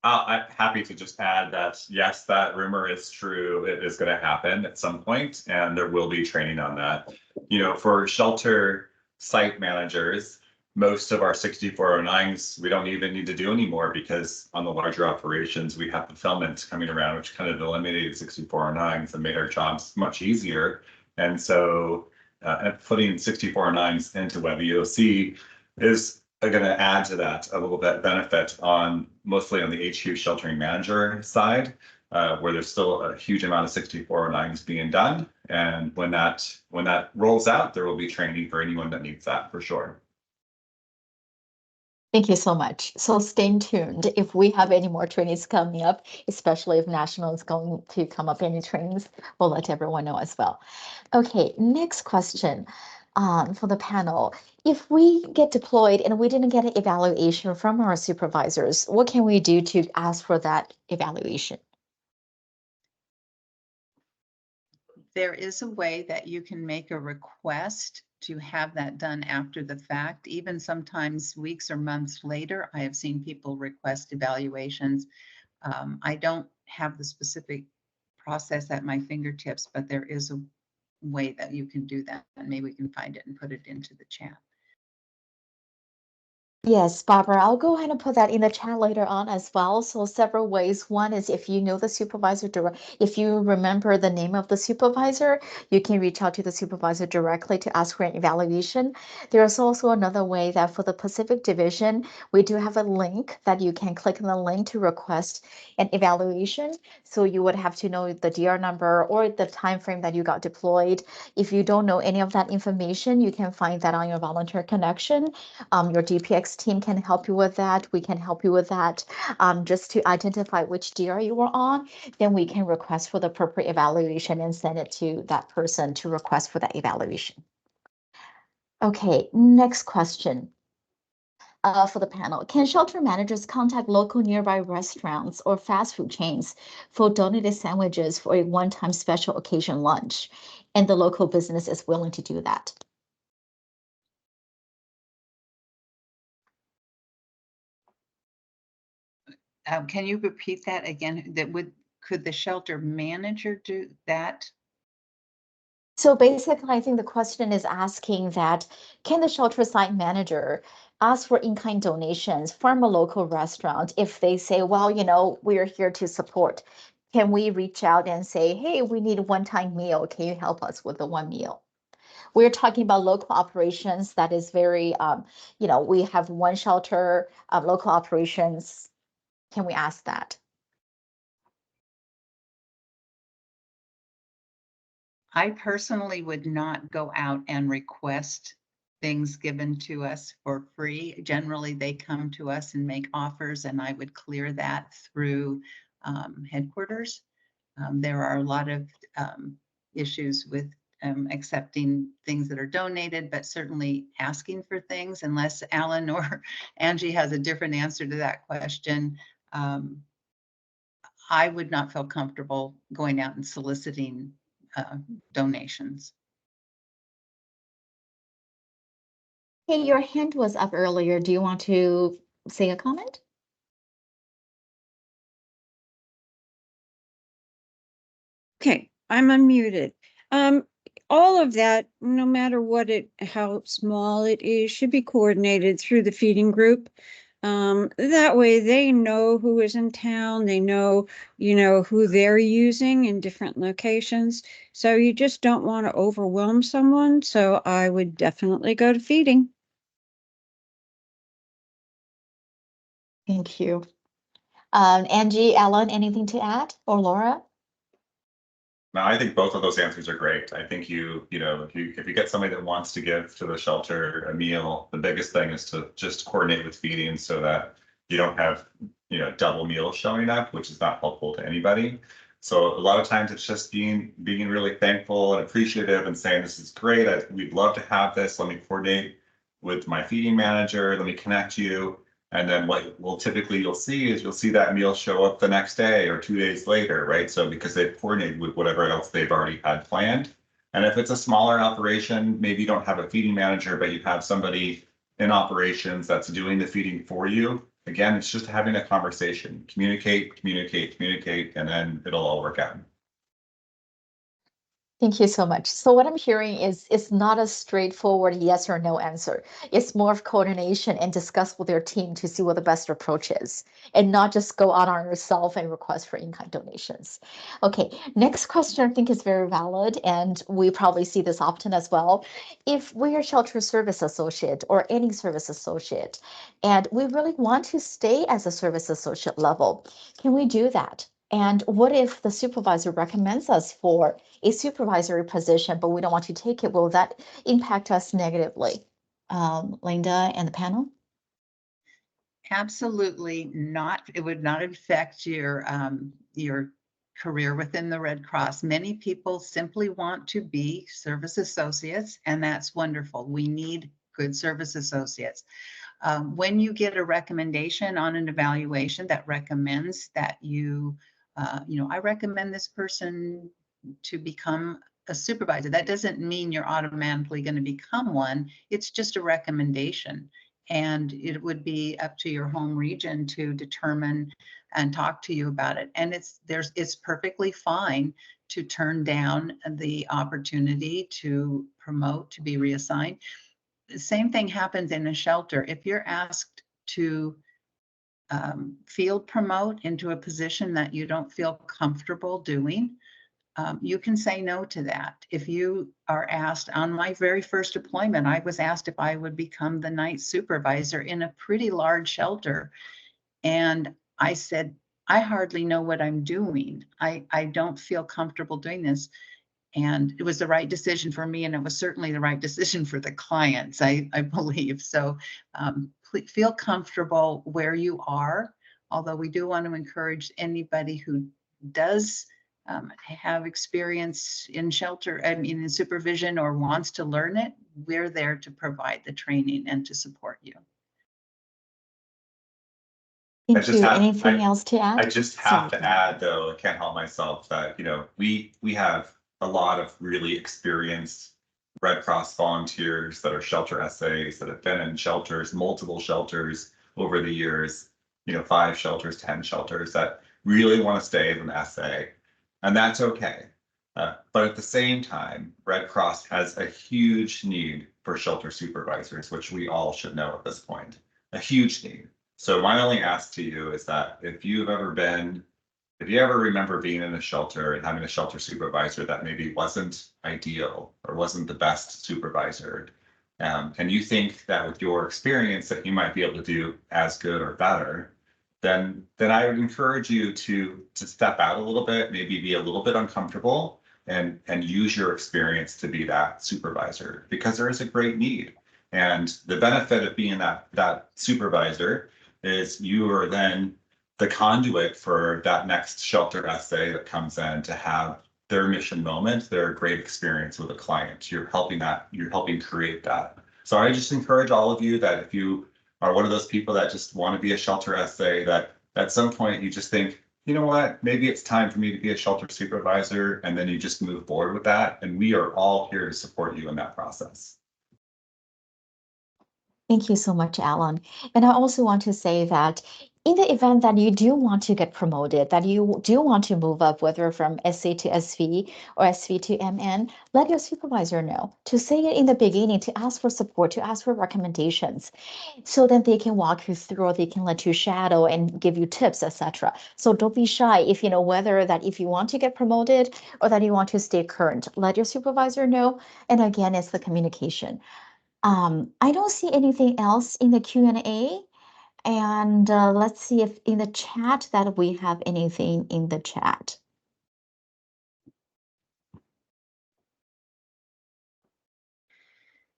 I'm happy to just add that, yes, that rumor is true. It is going to happen at some point, and there will be training on that. You know, for shelter site managers, most of our 6409s, we don't even need to do anymore because on the larger operations, we have fulfillment coming around, which kind of eliminated 6409s and made our jobs much easier. And so putting 6409s into Web EOC is going to add to that a little bit benefit on mostly on the HQ sheltering manager side, where there's still a huge amount of 6409s being done. And when that rolls out, there will be training for anyone that needs that for sure. Thank you so much. So stay tuned. If we have any more trainings coming up, especially if National is going to come up any trainings, we'll let everyone know as well. Okay, next question for the panel. If we get deployed and we didn't get an evaluation from our supervisors, what can we do to ask for that evaluation? There is a way that you can make a request to have that done after the fact. Even sometimes weeks or months later, I have seen people request evaluations. I don't have the specific process at my fingertips, but there is a way that you can do that, and maybe we can find it and put it into the chat. Yes, Barbara, I'll go ahead and put that in the chat later on as well. So several ways. One is if you know the supervisor if you remember the name of the supervisor, you can reach out to the supervisor directly to ask for an evaluation. There's also another way that for the Pacific Division, we do have a link that you can click on the link to request an evaluation. So you would have to know the DR number or the time frame that you got deployed. If you don't know any of that information, you can find that on your volunteer connection. Your DPX team can help you with that. We can help you with that. Just to identify which DR you were on, then we can request for the appropriate evaluation and send it to that person to request for that evaluation. Okay, next question. For the panel, can shelter managers contact local nearby restaurants or fast food chains for donated sandwiches for a one-time special occasion lunch? And the local business is willing to do that. Can you repeat that again? Could the shelter manager do that? So basically, I think the question is asking that, can the shelter site manager ask for in-kind donations from a local restaurant if they say, well, you know, we're here to support. Can we reach out and say, hey, we need a one-time meal. Can you help us with the one meal? We're talking about local operations that is very, you know, we have one shelter, local operations. Can we ask that? I personally would not go out and request things given to us for free. Generally, they come to us and make offers, and I would clear that through headquarters. There are a lot of issues with accepting things that are donated, but certainly asking for things, unless Alan or Angie has a different answer to that question. I would not feel comfortable going out and soliciting donations. Hey, your hand was up earlier. Do you want to say a comment? Okay, I'm unmuted. All of that, no matter how small it is, should be coordinated through the feeding group. That way they know who is in town, they know, who they're using in different locations. So you just don't want to overwhelm someone. So I would definitely go to feeding. Thank you. Angie, Alan, anything to add, or Laura? No, I think both of those answers are great. I think if you get somebody that wants to give to the shelter a meal, the biggest thing is to just coordinate with feeding so that you don't have, double meals showing up, which is not helpful to anybody. So a lot of times it's just being really thankful and appreciative and saying, this is great. We'd love to have this. Let me coordinate with my feeding manager. Let me connect you. And then what you'll see that meal show up the next day or 2 days later, right? So because they've coordinated with whatever else they've already had planned. And if it's a smaller operation, maybe you don't have a feeding manager, but you have somebody in operations that's doing the feeding for you. Again, it's just having a conversation, communicate, and then it'll all work out. Thank you so much. So what I'm hearing is it's not a straightforward yes or no answer. It's more of coordination and discuss with your team to see what the best approach is, and not just go out on yourself and request for in-kind donations. Okay, next question I think is very valid, and we probably see this often as well. If we're a shelter service associate or any service associate, and we really want to stay as a service associate level, can we do that? And what if the supervisor recommends us for a supervisory position, but we don't want to take it? Will that impact us negatively? Linda and the panel? Absolutely not. It would not affect your career within the Red Cross. Many people simply want to be service associates, and that's wonderful. We need good service associates. When you get a recommendation on an evaluation that recommends that I recommend this person to become a supervisor. That doesn't mean you're automatically going to become one. It's just a recommendation. And it would be up to your home region to determine and talk to you about it. And it's perfectly fine to turn down the opportunity to promote, to be reassigned. The same thing happens in a shelter. If you're asked to field promote into a position that you don't feel comfortable doing, you can say no to that. If you are asked, on my very first deployment, I was asked if I would become the night supervisor in a pretty large shelter. And I said, I hardly know what I'm doing. I don't feel comfortable doing this. And it was the right decision for me, and it was certainly the right decision for the clients, I believe. So feel comfortable where you are, although we do want to encourage anybody who does have experience in shelter, in supervision, or wants to learn it. We're there to provide the training and to support you. Thank you. Anything else to add? I just have to add, though, I can't help myself, that, we have a lot of really experienced Red Cross volunteers that are shelter SAs that have been in shelters, multiple shelters over the years, 5 shelters, 10 shelters, that really want to stay as an SA. And that's okay. But at the same time, Red Cross has a huge need for shelter supervisors, which we all should know at this point, a huge need. So my only ask to you is that if you ever remember being in a shelter and having a shelter supervisor that maybe wasn't ideal or wasn't the best supervisor, and you think that with your experience that you might be able to do as good or better, then I would encourage you to step out a little bit, maybe be a little bit uncomfortable, and use your experience to be that supervisor, because there is a great need. And the benefit of being that supervisor is you are then the conduit for that next shelter SA that comes in to have their mission moment, their great experience with a client. You're helping create that. So I just encourage all of you that if you are one of those people that just want to be a shelter SA, that at some point you just think, you know what, maybe it's time for me to be a shelter supervisor, and then you just move forward with that. And we are all here to support you in that process. Thank you so much, Alan. And I also want to say that in the event that you do want to get promoted, that you do want to move up, whether from SA to SV or SV to MN, let your supervisor know, to say it in the beginning, to ask for support, to ask for recommendations, so that they can walk you through, or they can let you shadow and give you tips, etc. So don't be shy if whether that if you want to get promoted or that you want to stay current, let your supervisor know. And again, it's the communication. I don't see anything else in the Q&A, and let's see if in the chat that we have anything in the chat.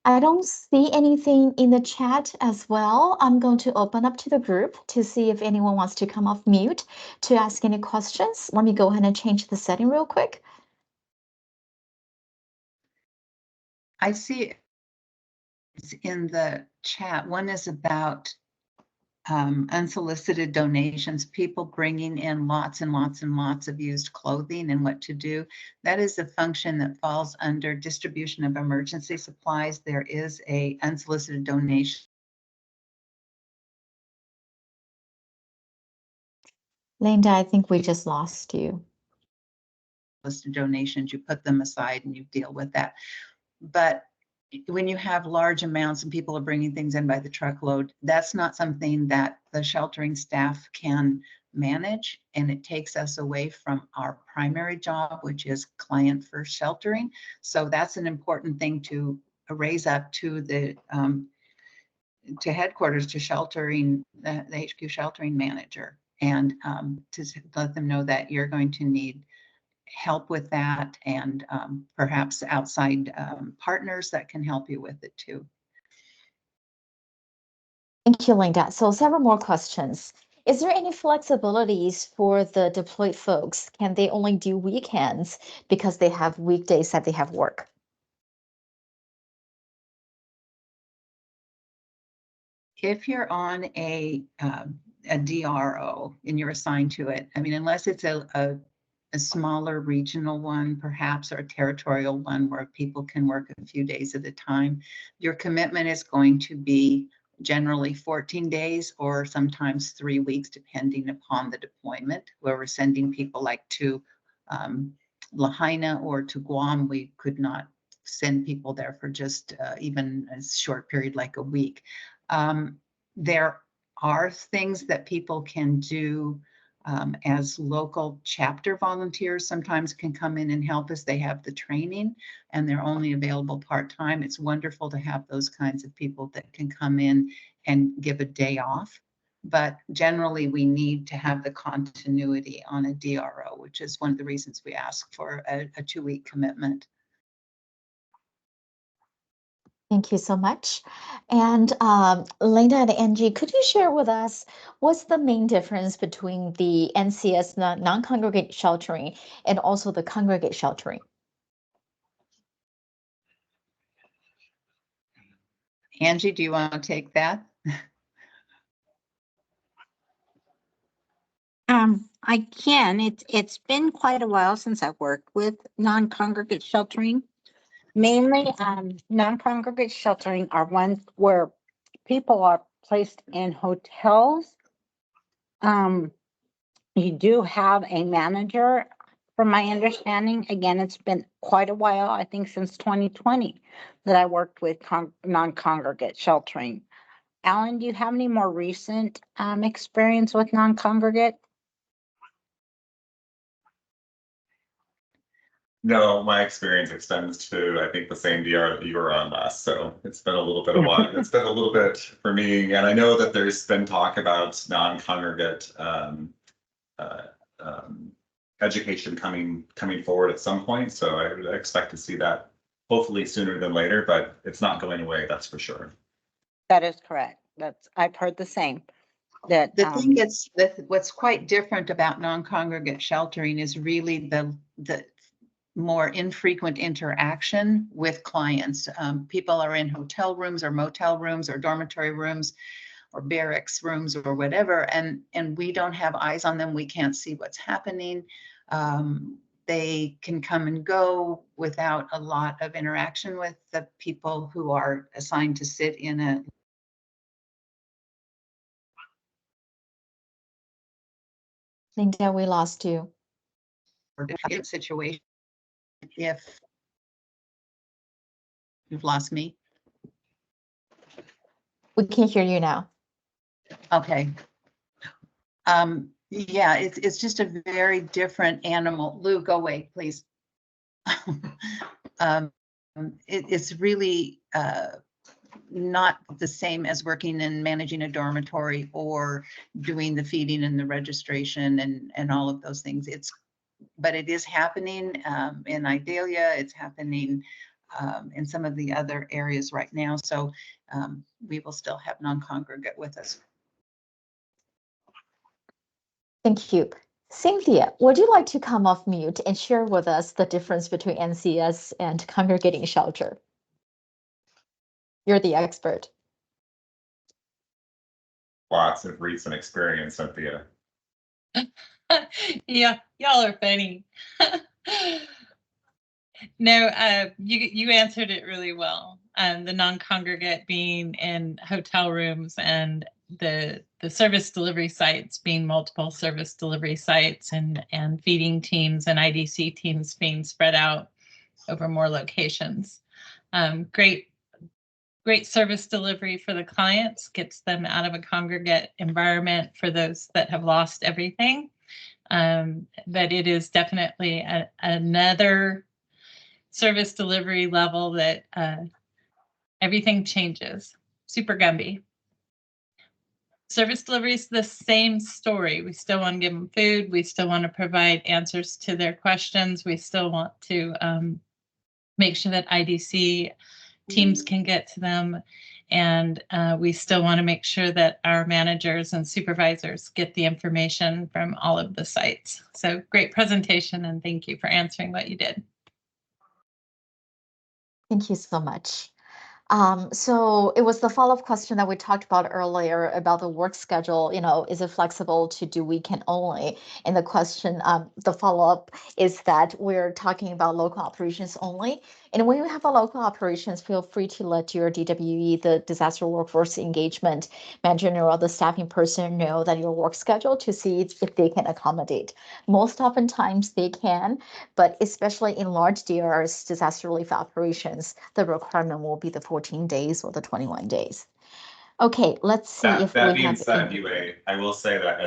I don't see anything in the chat as well. I'm going to open up to the group to see if anyone wants to come off mute to ask any questions. Let me go ahead and change the setting real quick. I see in the chat, one is about unsolicited donations, people bringing in lots and lots and lots of used clothing and what to do. That is a function that falls under distribution of emergency supplies. There is a unsolicited donation. Linda, I think we just lost you. List of donations, you put them aside and you deal with that. But when you have large amounts and people are bringing things in by the truckload, that's not something that the sheltering staff can manage, and it takes us away from our primary job, which is client first sheltering. So that's an important thing to raise up to the to headquarters, to sheltering, the HQ sheltering manager, and to let them know that you're going to need help with that, and perhaps outside partners that can help you with it too. Thank you, Linda. So several more questions. Is there any flexibilities for the deployed folks? Can they only do weekends because they have weekdays that they have work? If you're on a DRO and you're assigned to it, I mean, unless it's a smaller regional one, perhaps, or a territorial one where people can work a few days at a time, your commitment is going to be generally 14 days or sometimes 3 weeks, depending upon the deployment. Where we're sending people like to Lahaina or to Guam, we could not send people there for just even a short period like a week. There are things that people can do as local chapter volunteers. Sometimes can come in and help us. They have the training and they're only available part-time. It's wonderful to have those kinds of people that can come in and give a day off. But generally, we need to have the continuity on a DRO, which is one of the reasons we ask for a 2-week commitment. Thank you so much. And Linda and Angie, could you share with us what's the main difference between the NCS non-congregate sheltering and also the congregate sheltering? Angie, do you want to take that? I can. It's been quite a while since I worked with non-congregate sheltering. Mainly, non-congregate sheltering are ones where people are placed in hotels. You do have a manager, from my understanding. Again, it's been quite a while, I think since 2020, that I worked with non-congregate sheltering. Alan, do you have any more recent experience with non-congregate? No, my experience extends to, I think, the same DR that you were on last. So it's been a little bit of while. It's been a little bit for me. And I know that there's been talk about non-congregate education coming forward at some point. So I would expect to see that hopefully sooner than later, but it's not going away, that's for sure. That is correct. I've heard the same. That The thing is that what's quite different about non-congregate sheltering is really the more infrequent interaction with clients. People are in hotel rooms or motel rooms or dormitory rooms or barracks rooms or whatever, and we don't have eyes on them. We can't see what's happening. They can come and go without a lot of interaction with the people who are assigned to sit in a Linda, we lost you. situation. If you've lost me. We can hear you now. Okay. Yeah, it's just a very different animal. Lou, go away, please. It's really not the same as working and managing a dormitory or doing the feeding and the registration and all of those things. But it is happening in Idalia. It's happening in some of the other areas right now. So we will still have non-congregate with us. Thank you. Cynthia, would you like to come off mute and share with us the difference between NCS and congregating shelter? You're the expert. lots of recent experience, Cynthia. Yeah, y'all are funny. No, you answered it really well. The non-congregate being in hotel rooms and the service delivery sites being multiple service delivery sites and feeding teams and IDC teams being spread out over more locations. Great service delivery for the clients, gets them out of a congregate environment for those that have lost everything. But it is definitely another service delivery level that everything changes. Super Gumby. Service delivery is the same story. We still want to give them food. We still want to provide answers to their questions. We still want to make sure that IDC teams can get to them. And we still want to make sure that our managers and supervisors get the information from all of the sites. So great presentation, and thank you for answering what you did. Thank you so much. So it was the follow-up question that we talked about earlier about the work schedule, is it flexible to do weekend only? And the question, the follow-up is that we're talking about local operations only. And when you have a local operations, feel free to let your DWE, the disaster workforce engagement manager or the staffing person know that your work schedule to see if they can accommodate. Most oftentimes they can, but especially in large DRs, disaster relief operations, the requirement will be the 14 days or the 21 days. Okay, let's see if That we being have. said, I will say that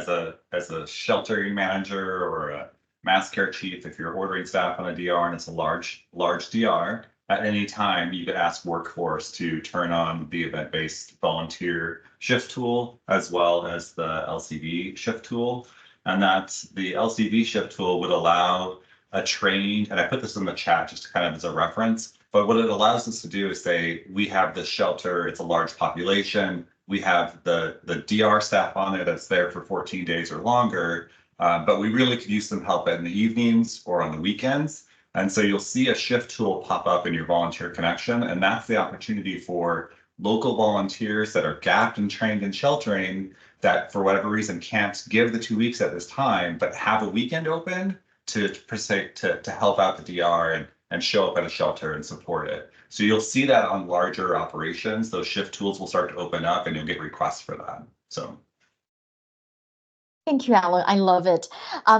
as a sheltering manager or a mass care chief, if you're ordering staff on a DR and it's a large DR, at any time you could ask workforce to turn on the event-based volunteer shift tool as well as the LCV shift tool. And that's the LCV shift tool would allow a trained, and I put this in the chat just kind of as a reference, but what it allows us to do is say, we have this shelter, it's a large population, we have the DR staff on it that's there for 14 days or longer, but we really could use some help in the evenings or on the weekends. And so you'll see a shift tool pop up in your volunteer connection, and that's the opportunity for local volunteers that are gapped and trained in sheltering that for whatever reason can't give the 2 weeks at this time, but have a weekend open to help out the DR and show up at a shelter and support it. So you'll see that on larger operations, those shift tools will start to open up and you'll get requests for that. So. Thank you, Alan. I love it.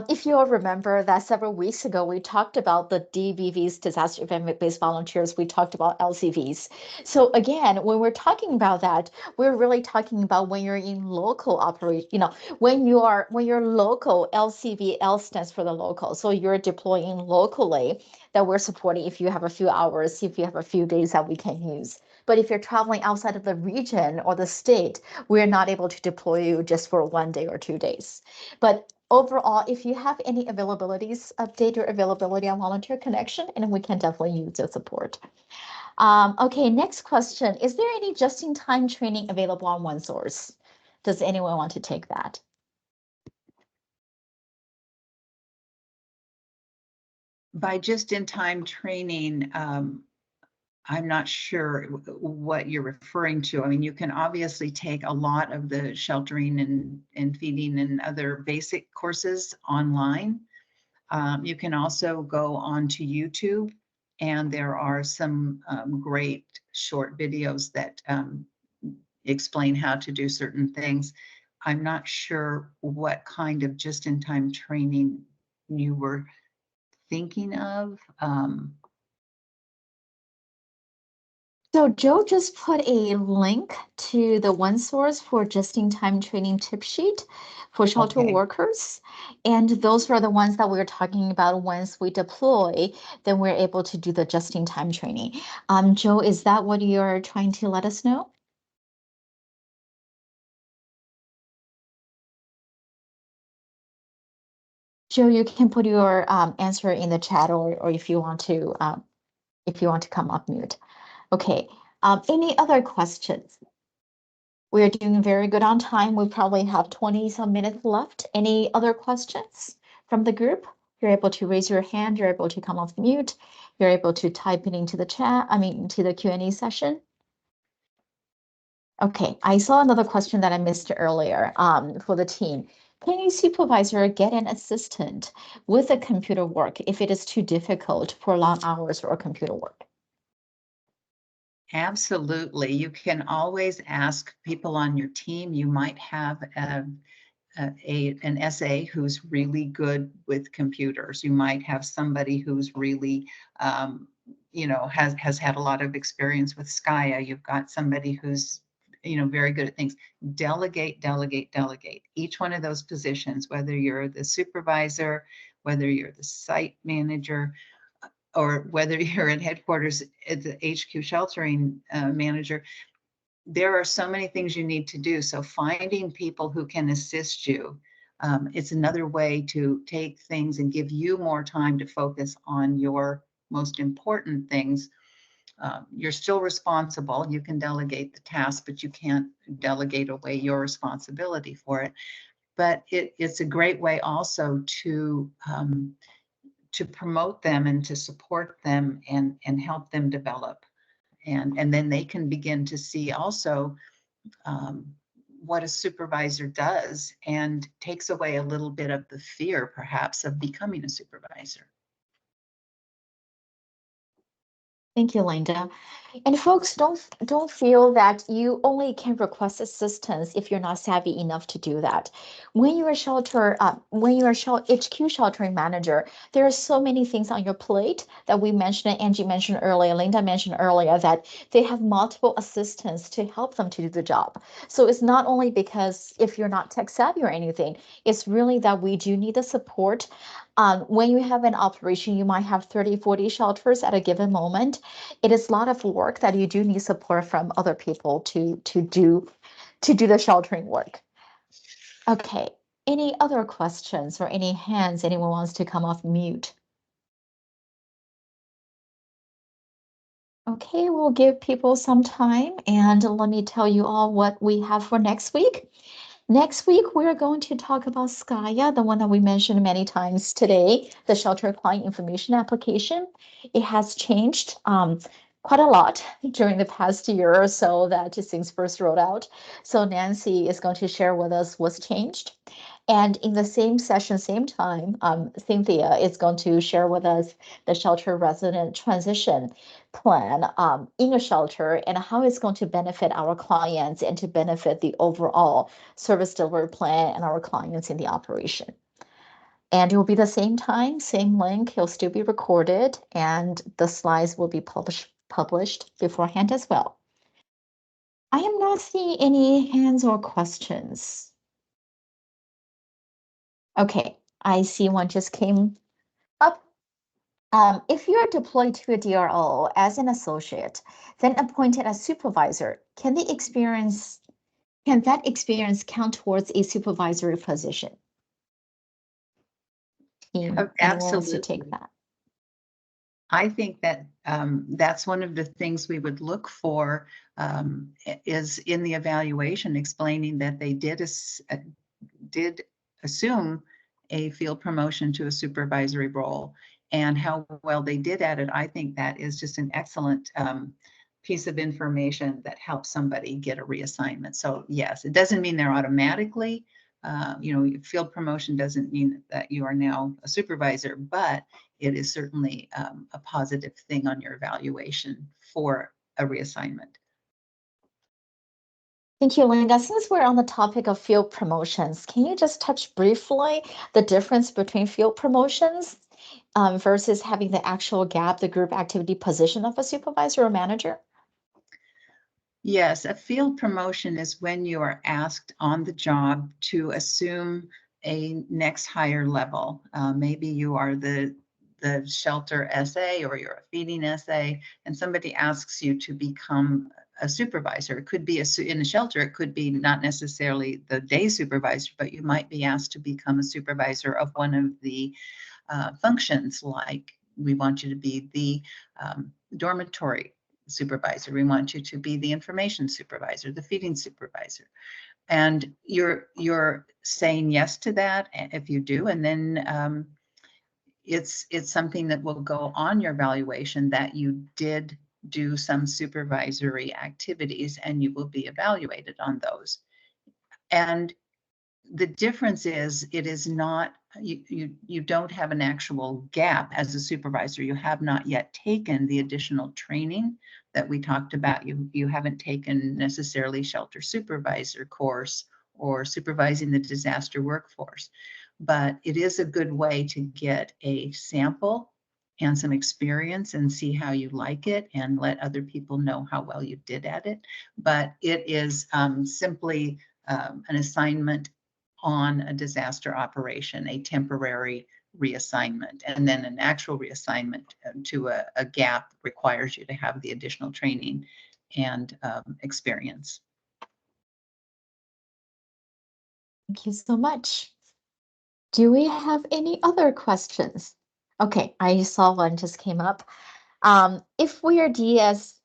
If you all remember that several weeks ago, we talked about the DVVs, disaster event-based volunteers. We talked about LCVs. So again, when we're talking about that, we're really talking about when you're in local operation, when you're local, LCV, L stands for the local. So you're deploying locally that we're supporting if you have a few hours, if you have a few days that we can use. But if you're traveling outside of the region or the state, we're not able to deploy you just for 1 day or 2 days. But overall, if you have any availabilities, update your availability on Volunteer Connection, and we can definitely use the support. Okay, next question. Is there any just-in-time training available on OneSource? Does anyone want to take that? By just-in-time training, I'm not sure what you're referring to. I mean, you can obviously take a lot of the sheltering and feeding and other basic courses online. You can also go onto YouTube, and there are some great short videos that explain how to do certain things. I'm not sure what kind of just-in-time training you were thinking of. So Joe just put a link to the OneSource for just-in-time training tip sheet for shelter workers. And those are the ones that we're talking about. Once we deploy, then we're able to do the just-in-time training. Joe, is that what you're trying to let us know? Joe, you can put your answer in the chat, or if you want to come up mute. Okay. Any other questions? We are doing very good on time. We probably have 20 some minutes left. Any other questions from the group? You're able to raise your hand. You're able to come off mute. You're able to type it into the chat. Into the Q&A session. Okay, I saw another question that I missed earlier for the team. Can a supervisor get an assistant with the computer work if it is too difficult for long hours or computer work? Absolutely. You can always ask people on your team. You might have an SA who's really good with computers. You might have somebody who's really, has had a lot of experience with Skya. You've got somebody who's, very good at things. Delegate, delegate, delegate. Each one of those positions, whether you're the supervisor, whether you're the site manager, or whether you're at headquarters at the HQ sheltering manager, there are so many things you need to do. So finding people who can assist you, it's another way to take things and give you more time to focus on your most important things. You're still responsible. You can delegate the task, but you can't delegate away your responsibility for it. But it's a great way also to promote them and to support them and help them develop. And then they can begin to see also what a supervisor does and takes away a little bit of the fear, perhaps, of becoming a supervisor. Thank you, Linda. And folks, don't feel that you only can request assistance if you're not savvy enough to do that. When you're a HQ sheltering manager, there are so many things on your plate that we mentioned, Angie mentioned earlier, Linda mentioned earlier, that they have multiple assistants to help them to do the job. So it's not only because if you're not tech savvy or anything, it's really that we do need the support. When you have an operation, you might have 30, 40 shelters at a given moment. It is a lot of work that you do need support from other people to do the sheltering work. Okay, any other questions or any hands anyone wants to come off mute? Okay, we'll give people some time and let me tell you all what we have for next week. Next week, we're going to talk about Skya, the one that we mentioned many times today, the Shelter Client Information Application. It has changed quite a lot during the past year or so that things first rolled out. So Nancy is going to share with us what's changed. And in the same session, same time, Cynthia is going to share with us the shelter resident transition plan in a shelter and how it's going to benefit our clients and to benefit the overall service delivery plan and our clients in the operation. And it will be the same time, same link, it'll still be recorded, and the slides will be published beforehand as well. I am not seeing any hands or questions. Okay, I see one just came up. If you are deployed to a DRO as an associate, then appointed as supervisor, can that experience count towards a supervisory position? Anyone wants to take that? I think that that's one of the things we would look for is in the evaluation explaining that they did assume a field promotion to a supervisory role and how well they did at it. I think that is just an excellent piece of information that helps somebody get a reassignment. So yes, it doesn't mean they're automatically, field promotion doesn't mean that you are now a supervisor, but it is certainly a positive thing on your evaluation for a reassignment. Thank you, Linda. Since we're on the topic of field promotions, can you just touch briefly the difference between field promotions versus having the actual gap, the group activity position of a supervisor or manager? Yes, a field promotion is when you are asked on the job to assume a next higher level. Maybe you are the shelter SA or you're a feeding SA, and somebody asks you to become a supervisor. It could be in a shelter, it could be not necessarily the day supervisor, but you might be asked to become a supervisor of one of the functions, like we want you to be the dormitory supervisor. We want you to be the information supervisor, the feeding supervisor. And you're saying yes to that if you do, and then it's something that will go on your evaluation that you did do some supervisory activities, and you will be evaluated on those. And the difference is, it is not, you don't have an actual gap as a supervisor. You have not yet taken the additional training that we talked about. You haven't taken necessarily shelter supervisor course or supervising the disaster workforce, but it is a good way to get a sample and some experience and see how you like it and let other people know how well you did at it. But it is simply an assignment on a disaster operation, a temporary reassignment, and then an actual reassignment to a gap requires you to have the additional training and experience. Thank you so much. Do we have any other questions? Okay, I saw one just came up. If we are DS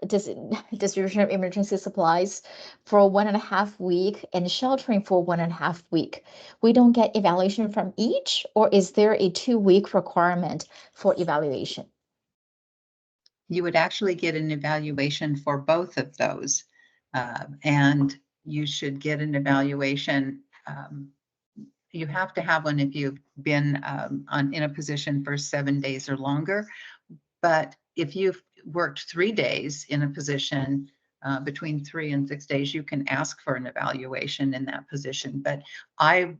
distribution of emergency supplies for 1.5 week and sheltering for 1.5 week, we don't get evaluation from each, or is there a 2-week requirement for evaluation? You would actually get an evaluation for both of those. And you should get an evaluation. You have to have one if you've been in a position for 7 days or longer. But if you've worked 3 days in a position, between 3 and 6 days, you can ask for an evaluation in that position. But I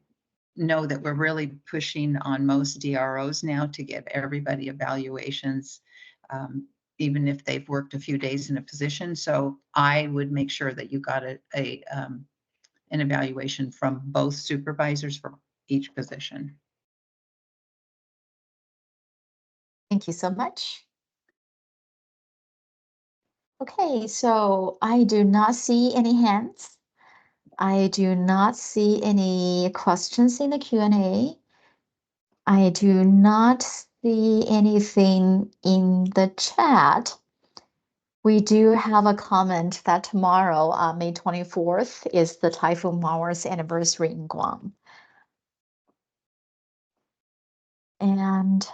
know that we're really pushing on most DROs now to give everybody evaluations, even if they've worked a few days in a position. So I would make sure that you got an evaluation from both supervisors for each position. Thank you so much. Okay, so I do not see any hands. I do not see any questions in the Q&A. I do not see anything in the chat. We do have a comment that tomorrow, May 24th, is the Typhoon Mauer's anniversary in Guam. And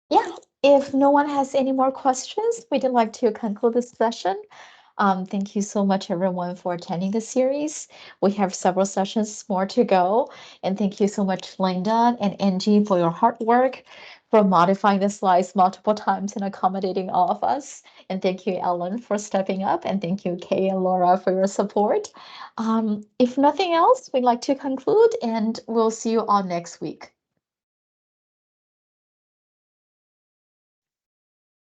yeah, if no one has any more questions, we'd like to conclude this session. Thank you so much, everyone, for attending the series. We have several sessions more to go. And thank you so much, Linda and Angie, for your hard work, for modifying the slides multiple times and accommodating all of us. And thank you, Ellen, for stepping up. And thank you, Kay and Laura, for your support. If nothing else, we'd like to conclude, and we'll see you all next week.